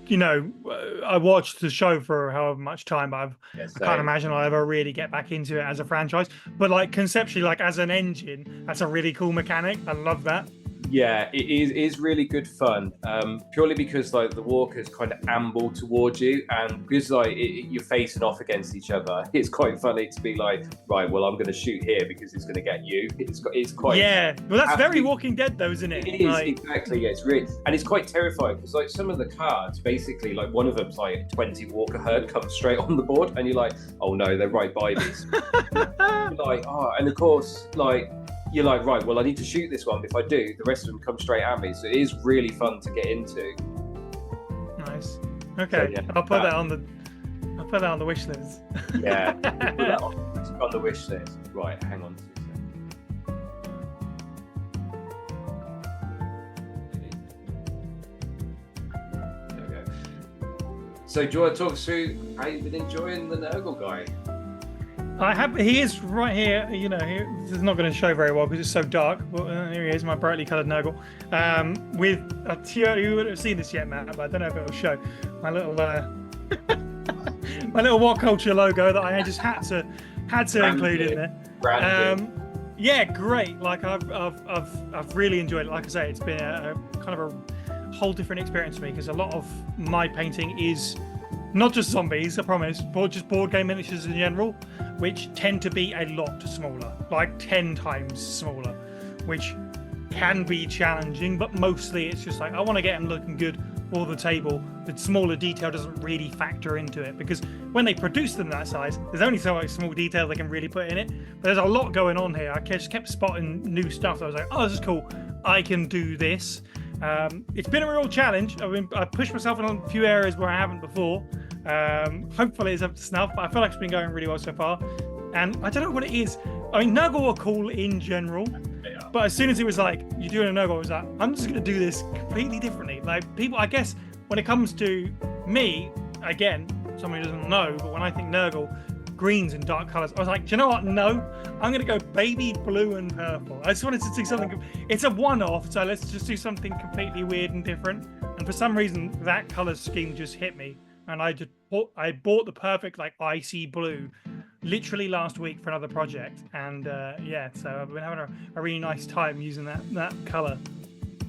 you know, I watched the show for however much time, but I can't imagine I'll ever really get back into it as a franchise. But like conceptually, like as an engine, that's a really cool mechanic. I love that. Yeah, it is really good fun, purely because like the walkers kind of amble towards you, and because like you're facing off against each other, it's quite funny to be like, right, well, I'm going to shoot here because it's going to get you. It's quite well, that's very Walking Dead though, isn't it? It is, exactly. Yeah, it's really, and it's quite terrifying, because like some of the cards, basically like one of them's like 20 walker herd comes straight on the board, and you're like, oh no, they're right by these. Like, and of course, like, you're like, right, well, I need to shoot this one. If I do, the rest of them come straight at me. So it is really fun to get into. Nice. Okay, so, I'll put that on the wish list. Yeah, put that on the wish list. Right, hang on. There we go. So do you want to talk us through how you've been enjoying the Nurgle guy? He is right here. You know, it's not going to show very well because it's so dark. Well, here he is, my brightly coloured Nurgle. With you wouldn't have seen this yet, Matt, but I don't know if it'll show my little my little Whatculture logo that I just had to include in there. Yeah, great. Like I've really enjoyed it. Like I say, it's been a kind of a whole different experience for me, because a lot of my painting is not just zombies, I promise, but just board game miniatures in general, which tend to be a lot smaller, like 10 times smaller, which can be challenging, but mostly it's just like, I want to get them looking good for the table. The smaller detail doesn't really factor into it, because when they produce them that size, there's only so much small detail they can really put in it. But there's a lot going on here. I just kept spotting new stuff. I was like, oh, this is cool. I can do this. It's been a real challenge. I pushed myself in a few areas where I haven't before. Hopefully it's up to snuff, but I feel like it's been going really well so far. And I don't know what it is. I mean, Nurgle are cool in general. They are. But as soon as it was like, you're doing a Nurgle, I was like, I'm just going to do this completely differently. Like, people, I guess, when it comes to me, again, somebody who doesn't know, but when I think Nurgle, greens and dark colors, I was like, do you know what? No, I'm going to go baby blue and purple. I just wanted to do something. It's a one-off, so let's just do something completely weird and different. And for some reason, that color scheme just hit me. And I bought the perfect, like, icy blue literally last week for another project. And yeah, so I've been having a really nice time using that color.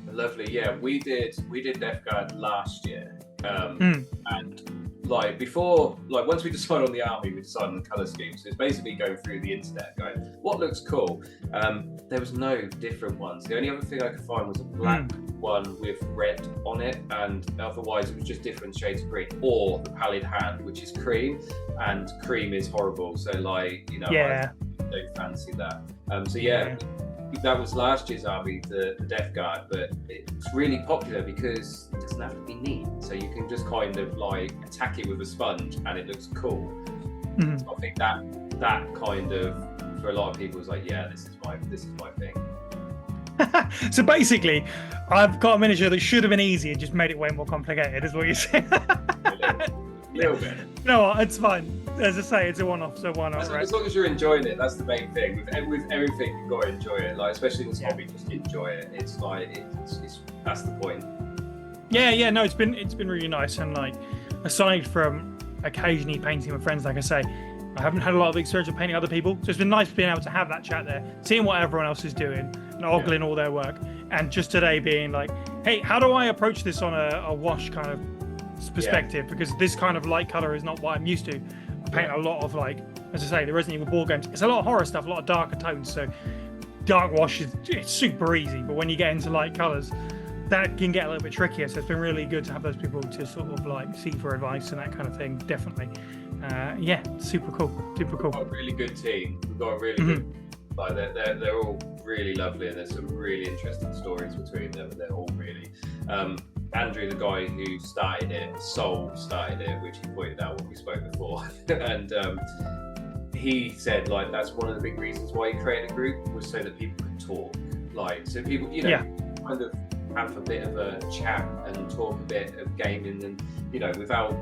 Lovely. Yeah, we did Death Guard last year. And like before, like once we decided on the army, we decided on the color scheme. So it's basically going through the internet, going, what looks cool? There was no different ones. The only other thing I could find was a black one with red on it, and otherwise it was just different shades of green, or the pallid hand, which is cream, and cream is horrible. So like, you know, I don't fancy that. So yeah. That was last year's army, the Death Guard, but it's really popular because it doesn't have to be neat. So you can just kind of like attack it with a sponge and it looks cool. So I think that kind of, for a lot of people, is like, yeah, this is my thing. So basically, I've got a miniature that should have been easy and just made it way more complicated, is what you're saying. A little bit. You know what? It's fine. As I say, it's a one-off, so why not? As long as you're enjoying it, that's the main thing. With everything, you've got to enjoy it. Like, especially in this hobby, just enjoy it. It's like that's the point. Yeah. No, it's been really nice, and like, aside from occasionally painting with friends, like I say, I haven't had a lot of experience of painting other people, so it's been nice being able to have that chat there, seeing what everyone else is doing, and ogling all their work, and just today being like, hey, how do I approach this on a wash kind of perspective? Because this kind of light color is not what I'm used to. I paint a lot of, like, as I say, the Resident Evil board games. It's a lot of horror stuff, a lot of darker tones. So dark wash it's super easy, but when you get into light colors, that can get a little bit trickier. So it's been really good to have those people to sort of like seek for advice and that kind of thing. Definitely, yeah, super cool. We've got a really good team. We've got a really good. Like they're all really lovely, and there's some really interesting stories between them, and they're all really. Andrew, the guy who started it, started it, which he pointed out when we spoke before, and he said like that's one of the big reasons why he created a group, was so that people could talk, like so people, you know, kind of have a bit of a chat and talk a bit of gaming, and you know, without,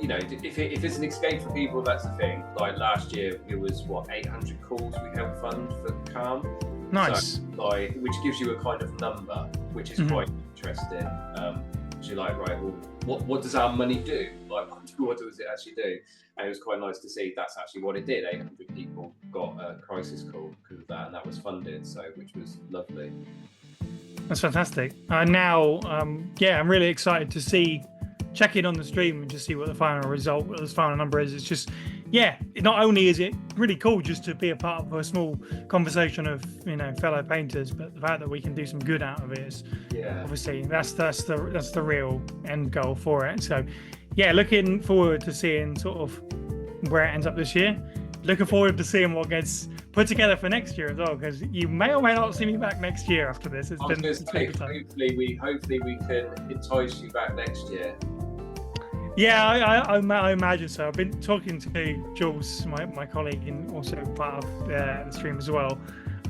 you know, if it's an escape for people, that's the thing. Like last year, it was 800 calls we helped fund for Calm. Nice. So, like, which gives you a kind of number, which is quite interesting. So you're like, right, well, what does our money do? Like, what does it actually do? And it was quite nice to see that's actually what it did. 800 people got a crisis call because of that, and that was funded, so which was lovely. That's fantastic. Now, I'm really excited to check in on the stream and just see what the final result, what the final number is. It's just, not only is it really cool just to be a part of a small conversation of, you know, fellow painters, but the fact that we can do some good out of it is, obviously that's the real end goal for it. So, looking forward to seeing sort of where it ends up this year. Looking forward to seeing what gets put together for next year as well, because you may or may not see me back next year after this. Hopefully we can entice you back next year. Yeah, I imagine so. I've been talking to Jules, my colleague, and also part of the stream as well,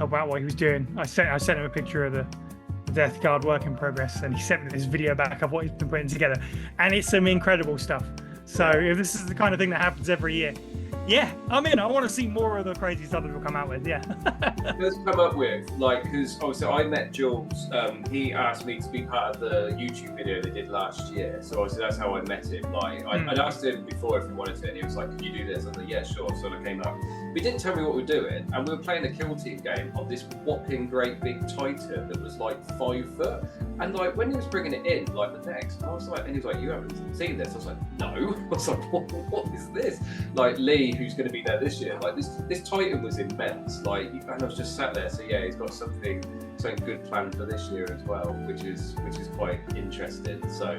about what he was doing. I sent him a picture of the Death Guard work in progress, and he sent me this video back of what he's been putting together, and it's some incredible stuff. So if this is the kind of thing that happens every year, I'm in. I want to see more of the crazy stuff that we'll come out with. Let's come up with, like, because obviously I met Jules. He asked me to be part of the YouTube video they did last year. So obviously that's how I met him. Like, I'd asked him before if he wanted to, and he was like, "Can you do this?" I was like, "Yeah, sure." So I came up. But he didn't tell me what we're doing, and we were playing a kill team game on this whopping great big Titan that was like 5 foot. And like when he was bringing it in, like the next, I was like, and he was like, "You haven't seen this?" I was like, "No." I was like, "What is this?" Like Lee, who's going to be there this year, like this Titan was immense. Like, and I was just sat there. So he's got something good planned for this year as well, which is quite interesting. So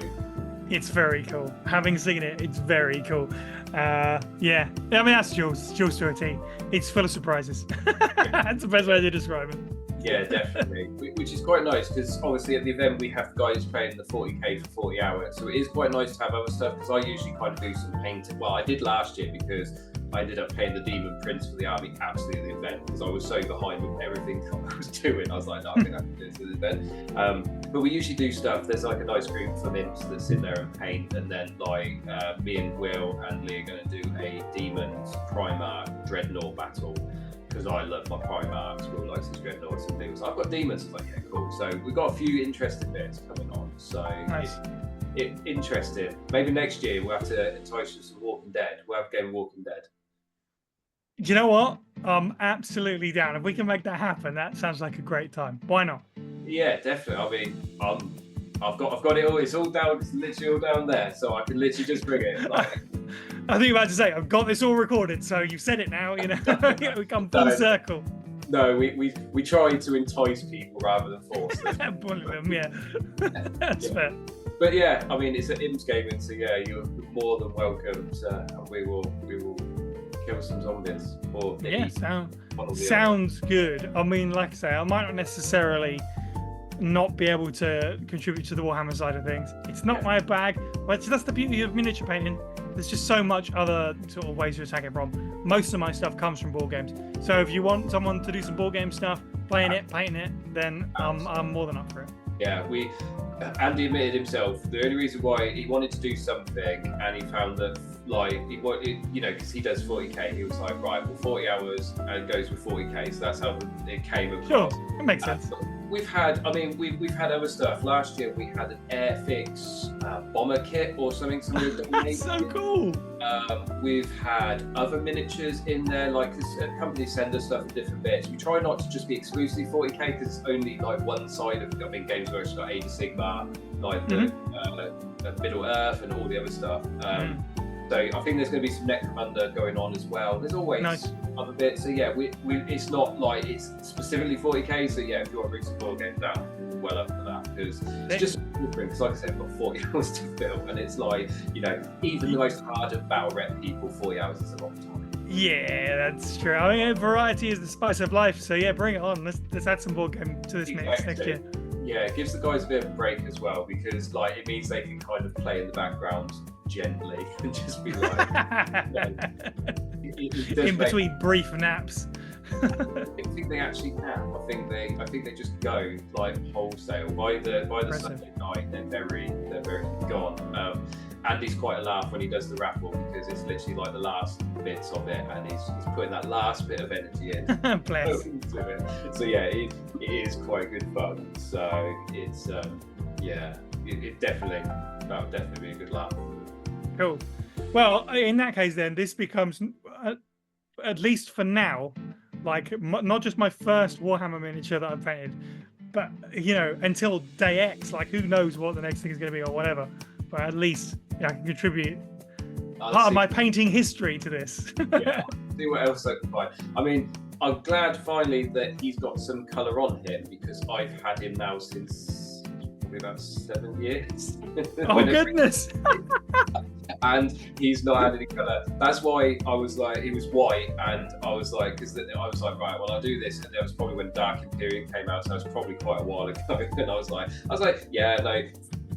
it's very cool. Having seen it, it's very cool. I mean, that's Jules to a T. It's full of surprises. That's the best way to describe it. Yeah, definitely. Which is quite nice because obviously at the event we have guys playing the 40k for 40 hours, so it is quite nice to have other stuff. Because I usually kind of do some painting. Well, I did last year because I ended up paying the Demon Prince for the army absolutely at the event because I was so behind with everything I was doing. I was like, no, I'm gonna have to do this at the event. But we usually do stuff. There's like a nice group from Imps that sit there and paint, and then like me and Will and Lee are going to do a Demons Primarch Dreadnought battle. Because I love my Primarchs, Will likes his Dreadnoughts and things. I've got Demons. I was like, yeah, cool. So we've got a few interesting bits coming on. So Nice. it's interesting. Maybe next year we'll have to entice you with some Walking Dead. We'll have a game of Walking Dead. Do you know what? I'm absolutely down. If we can make that happen, that sounds like a great time. Why not? Yeah, definitely. I mean, I've got it all. It's all down. It's literally all down there, so I can literally just bring it. Like, I think you're about to say, I've got this all recorded, so you've said it now, you know. We come full circle. No, we try to entice people rather than force them. Bully them, yeah. That's fair. But yeah, I mean, it's an Imps gaming, so yeah, you're more than welcome to, and we will kill some zombies. Or Yeah, sounds good. I mean, like I say, I might not necessarily not be able to contribute to the Warhammer side of things. It's not my bag, but that's the beauty of miniature painting. There's just so much other sort of ways to attack it from. Most of my stuff comes from board games. So if you want someone to do some board game stuff, playing it, painting it, then I'm more than up for it. Yeah, Andy admitted himself the only reason why he wanted to do something, and he found that like because he does 40k, he was like, right, well, 40 hours and goes with 40k, so that's how it came across. Sure, that makes sense. We've had other stuff. Last year we had an Airfix bomber kit or something. That's so cool. We've had other miniatures in there, like companies send us stuff in different bits. We try not to just be exclusively 40k because it's only like one side of. I mean, Games Workshop's got Age of Sigmar, like the Middle Earth and all the other stuff. So I think there's going to be some Necromunda going on as well. There's always other bits. So yeah, we it's not like it's specifically 40k. So yeah, if you want to bring some board games down, we're well up for that because it's just different. Because like I said, I've got 40 hours to fill, and it's like, you know, even the most ardent battle rep people, 40 hours is a long time. Yeah, that's true. I mean, variety is the spice of life. So yeah, bring it on. Let's add some board game to this mix next year. Yeah, it gives the guys a bit of a break as well because like it means they can kind of play in the background gently and just be like in between brief naps. I think they actually can. I think they just go like wholesale by the Sunday night. They're very gone. Andy's quite a laugh when he does the raffle because it's literally like the last bits of it, and he's putting that last bit of energy in. Into it. So yeah, it is quite good fun. So it's it definitely that'll definitely be a good laugh. Cool. Well, in that case, then this becomes at least for now, like not just my first Warhammer miniature that I've painted, but you know, until day X, like who knows what the next thing is going to be or whatever. But at least I can contribute part of my painting history to this. Yeah, see what else I can find. I mean, I'm glad finally that he's got some colour on him because I've had him now since probably about 7 years. Oh goodness! And he's not had any colour. That's why I was like, he was white, and I was like, because I was like, right, well, I'll do this. And that was probably when Dark Imperium came out, so that was probably quite a while ago. And I was like, yeah, no.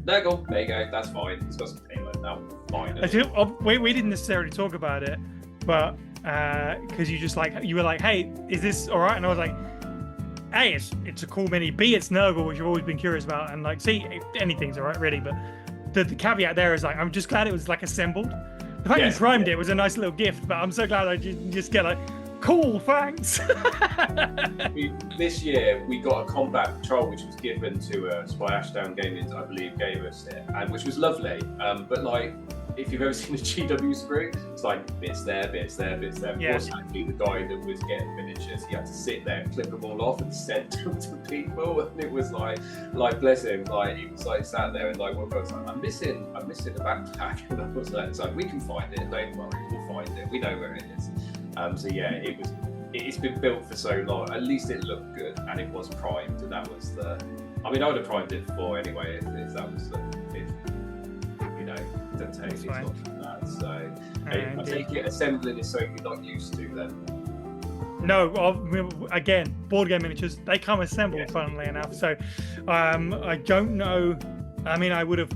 There you go. That's fine. It's got some payment now. Fine. We didn't necessarily talk about it, but because you were like, hey, is this all right? And I was like, A, it's a cool mini. B, it's Nurgle, which I've always been curious about. And like, C, anything's all right, really. But the caveat there is like, I'm just glad it was like assembled. The fact you primed it was a nice little gift, but I'm so glad I just get like, cool, thanks. This year we got a combat patrol which was given to us by Ashdown Gaming, I believe, gave us it, and which was lovely. But like, if you've ever seen a GW sprue, it's like bits there. Yeah. Of course, actually, the guy that was getting miniatures, he had to sit there and clip them all off and send them to people, and it was like bless him, like he was like sat there and like one guy was like, I'm missing a backpack, and I was like, it's like, we can find it, don't worry, we'll find it, we know where it is. So yeah, it's been built for so long. At least it looked good, and it was primed, and that was the. I mean, I would have primed it before anyway if that was the take. It's not too bad. So I take it assembling is something you're not used to then. No, again, board game miniatures, they come assembled, funnily enough. So I don't know. I mean, I would have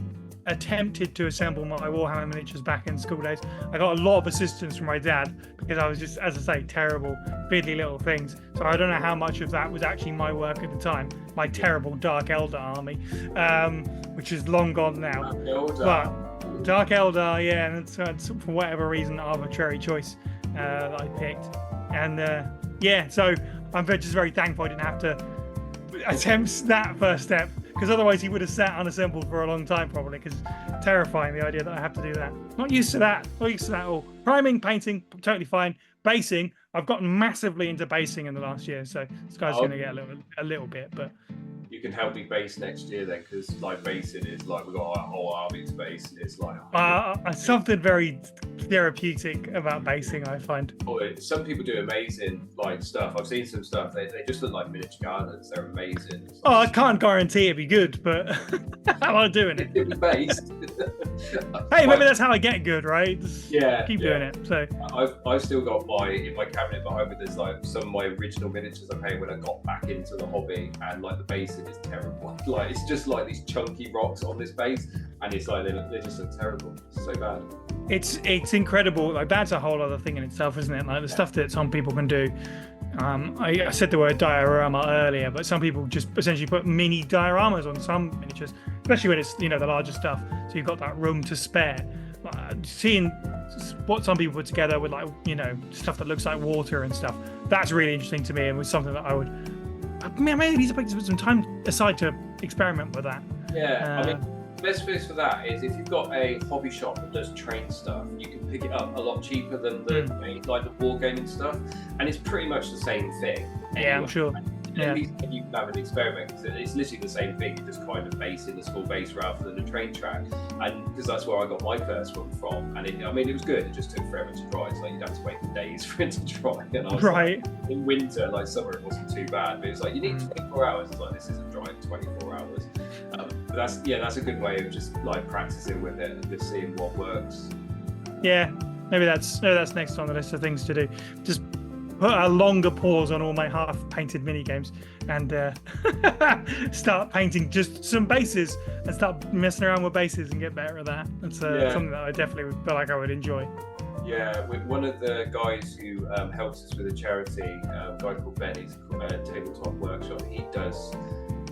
attempted to assemble my Warhammer miniatures back in school days. I got a lot of assistance from my dad because I was just, as I say, terrible, fiddly little things. So I don't know how much of that was actually my work at the time, my terrible Dark Eldar army, which is long gone now. But Dark Eldar, yeah, and it's for whatever reason, arbitrary choice that I picked. And yeah, so I'm just very thankful I didn't have to attempt that first step, because otherwise he would have sat unassembled for a long time probably, because terrifying, the idea that I have to do that. Not used to that at all. Priming, painting, totally fine. Basing, I've gotten massively into basing in the last year, so this guy's going to get a little bit, but you can help me base next year then, because like basing is like we've got our whole army to base, and it's like something very therapeutic about basing, I find. Some people do amazing like stuff. I've seen some stuff, they just look like miniature gardeners. They're amazing. I can't guarantee it'd be good, but I like doing it. It'd be based. Hey, maybe that's how I get good, right? Just keep doing it. So I've still got in my cabinet behind me, there's like some of my original miniatures I painted when I got back into the hobby, and like the basing is terrible. Like it's just like these chunky rocks on this base, and it's like they just look terrible. It's so bad. It's incredible. Like that's a whole other thing in itself, isn't it? Like the stuff that some people can do. I said the word diorama earlier, but some people just essentially put mini dioramas on some miniatures, especially when it's the larger stuff. So you've got that room to spare. Seeing what some people put together with stuff that looks like water and stuff, that's really interesting to me, and was something that I would maybe put some time aside to experiment with that. I mean, the best place for that is if you've got a hobby shop that does train stuff, you can pick it up a lot cheaper than the wargaming stuff, and it's pretty much the same thing. Yeah, I'm sure. At least you can have an experiment, because it's literally the same thing. You just kind of base in a small base rather than a train track, and because that's where I got my first one from. And it was good. It just took forever to dry. It's like you'd have to wait for days for it to dry. And I was like, in winter, like summer, it wasn't too bad. But it's like you need 24 hours. It's like this isn't dry in 24 hours. But that's a good way of just like practicing with it and just seeing what works. Yeah, maybe that's next on the list of things to do. Just put a longer pause on all my half-painted mini games and start painting just some bases and start messing around with bases and get better at that. It's something that I definitely would feel like I would enjoy. Yeah, one of the guys who helps us with a charity, a guy called Ben, he's a tabletop workshop. He does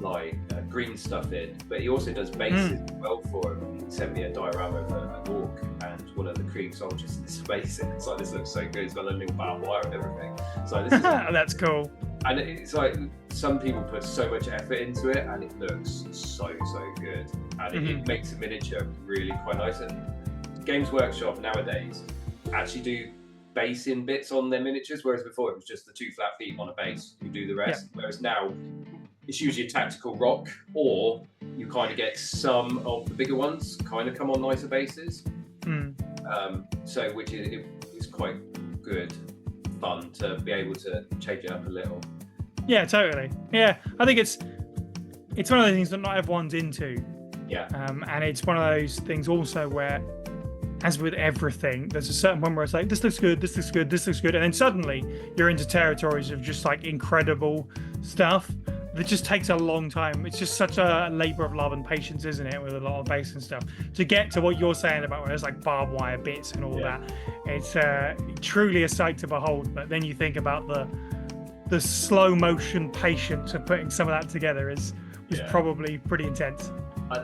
like green stuff in, but he also does bases as well for him. He sent me a diorama of an orc and one of the Kree soldiers in this base, and it's like, this looks so good. He's got a little barbed wire and everything. So this is that's cool. And it's like some people put so much effort into it, and it looks so good, and it makes a miniature really quite nice. And Games Workshop nowadays actually do basing bits on their miniatures, whereas before it was just the 2 flat feet on a base, you do the rest. Whereas now it's usually a tactical rock, or you kind of get some of the bigger ones kind of come on nicer bases. So which is quite good fun to be able to change it up a little. Yeah, totally. Yeah, I think it's one of the things that not everyone's into. Yeah. And it's one of those things also where, as with everything, there's a certain point where it's like, this looks good, this looks good, this looks good, and then suddenly you're into territories of just like incredible stuff that just takes a long time. It's just such a labor of love and patience, isn't it, with a lot of base and stuff, to get to what you're saying about where there's like barbed wire bits and all that. It's truly a sight to behold. But then you think about the slow motion patience of putting some of that together is probably pretty intense.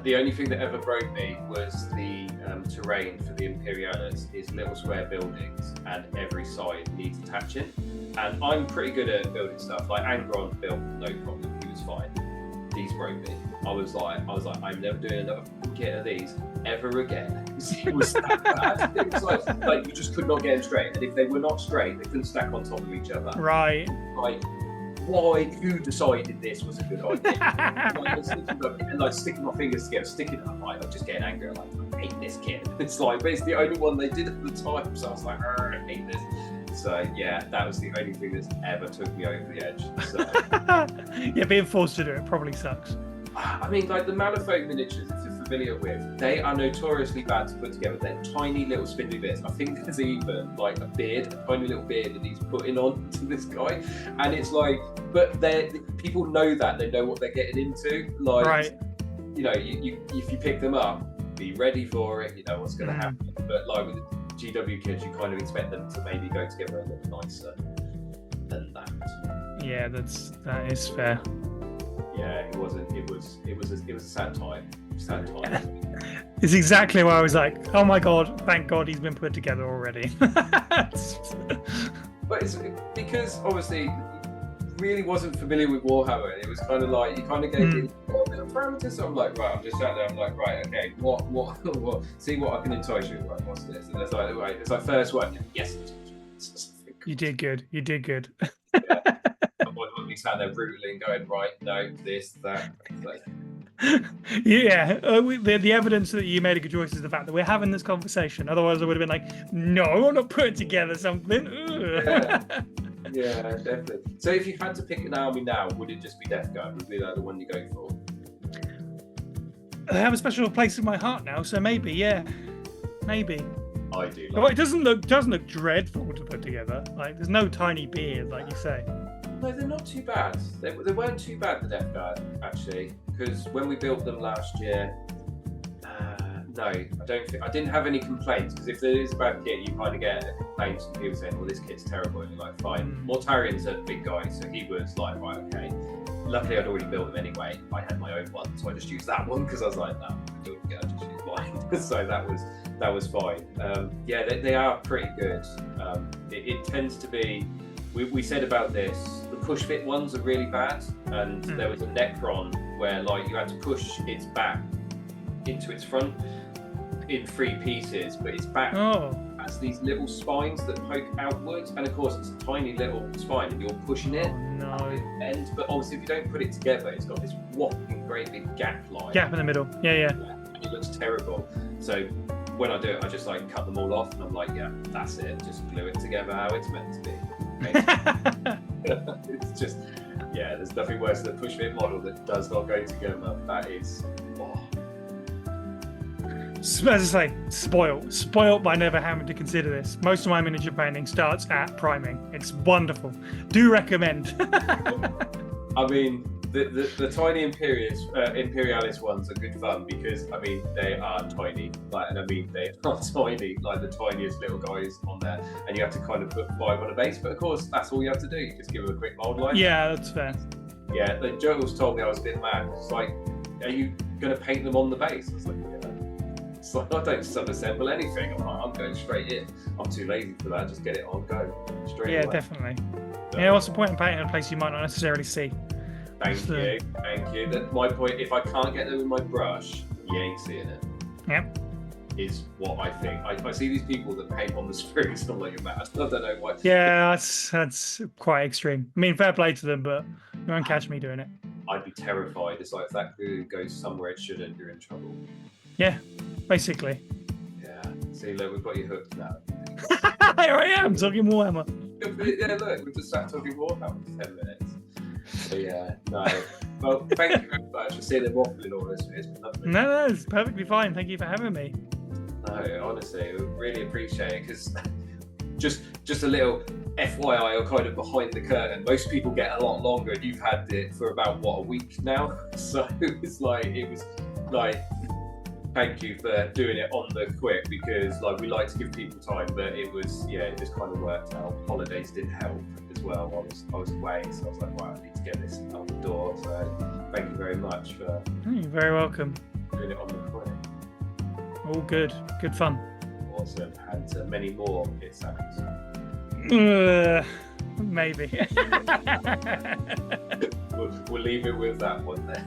The only thing that ever broke me was the terrain for the Imperialis is little square buildings, and every side needs attaching. And I'm pretty good at building stuff. Like Angron built no problem, he was fine. These broke me. I was like, I'm never doing another kit of these ever again. It was that bad. It was like you just could not get them straight, and if they were not straight, they couldn't stack on top of each other. Right. Like, why? Who decided this was a good idea? and sticking my fingers together, sticking it up, I'm just getting angry. I'm like, I hate this kit. It's like, but it's the only one they did at the time, so I was like, I hate this. So yeah, that was the only thing that's ever took me over the edge. So. Yeah, being forced to do it probably sucks. I mean, like the Malifaux miniatures, for familiar with, they are notoriously bad to put together. They're tiny little spindly bits. I think there's even like a tiny little beard that he's putting on to this guy, and it's like, but people know that, they know what they're getting into. Like, Right. you know, you if you pick them up, be ready for it. You know what's going to happen. But like with the GW kids, you kind of expect them to maybe go together a little nicer than that. Yeah, that is fair. Yeah, it wasn't. It was a sad time. Sad time. It's exactly why I was like, oh my god, thank God he's been put together already. But it's because obviously really wasn't familiar with Warhammer. It was kind of like, you kind of gave me a little bit of parameters. So I'm like, right, I'm just sat there. I'm like, right, okay, what? See what I can entice you with. Right, what's this? And it's like, right, it's like first one. Yes. You did good. You did good. Yeah. Otherwise, we'd be sat there brutally going, right, no, this, that. Like, Yeah, the evidence that you made a good choice is the fact that we're having this conversation. Otherwise, I would have been like, no, I'm not putting together something. yeah, definitely. So if you had to pick an army now, would it just be Death Guard? Would be like the one you go for? I have a special place in my heart now, so maybe, yeah, maybe. I do. Well, it doesn't look dreadful to put together. Like, there's no tiny beard, like you say. No, they're not too bad. They weren't too bad, the Death Guard, actually, because when we built them last year, no, I didn't have any complaints, because if there is a bad kit, you kind of get complaints from people saying, well, this kit's terrible, and you're like, fine. Mortarian's a big guy, so he was like, right, okay. Luckily, I'd already built them anyway. I had my own one, so I just used that one, because I was like, no, I'm going to just use mine. So that was fine. Yeah, they are pretty good. It tends to be, we said about this, the push fit ones are really bad, and there was a Necron where like you had to push its back into its front in 3 pieces, but its back has these little spines that poke outwards, and of course it's a tiny little spine and you're pushing it. And but obviously if you don't put it together, it's got this whopping great big gap in the middle. Yeah. And it looks terrible. So when I do it, I just like cut them all off, and I'm like, yeah, that's it. Just glue it together how it's meant to be. It's just, yeah, there's nothing worse than a push fit model that does not go together. That is, As I say, spoiled by never having to consider this. Most of my miniature painting starts at priming. It's wonderful. Do recommend. I mean, the tiny Imperialis ones are good fun because, I mean, they are tiny. Like, and I mean, they are tiny, like the tiniest little guys on there. And you have to kind of put 5 on a base. But of course, that's all you have to do. You just give them a quick mold line. Yeah, that's fair. Yeah, the Joel's told me I was a bit mad. It's like, are you going to paint them on the base? I was like, yeah. It's like, I don't sub-assemble anything. I'm going straight in. I'm too lazy for that. Just get it on, go straight away. Yeah, definitely. So, yeah, what's the point in painting a place you might not necessarily see? Thank you. That's my point. If I can't get them with my brush, you ain't seeing it. Yep. Is what I think. I see these people that paint on the springs, and I'm like, you're mad. I don't know why. Yeah, that's quite extreme. I mean, fair play to them, but you won't catch me doing it. I'd be terrified. It's like if that glue goes somewhere it shouldn't, you're in trouble. Yeah, basically. Yeah. See, look, we've got you hooked now. Here I am talking Warhammer. Yeah, look, we've just sat talking Warhammer for 10 minutes. So yeah, no. Well, thank you very much for seeing them waffling all this. It's been lovely. No, it's perfectly fine. Thank you for having me. No, honestly, we really appreciate it, because just a little FYI, or kind of behind the curtain, most people get a lot longer, and you've had it for about a week now. So it was like thank you for doing it on the quick, because like we like to give people time, but it just kind of worked out. Holidays didn't help as well. I was away, so I was like, right, I need to get this out the door. So thank you very much for You're very welcome. doing it on the quick. All good fun. Awesome, and many more, it sounds. Maybe. We'll leave it with that one then.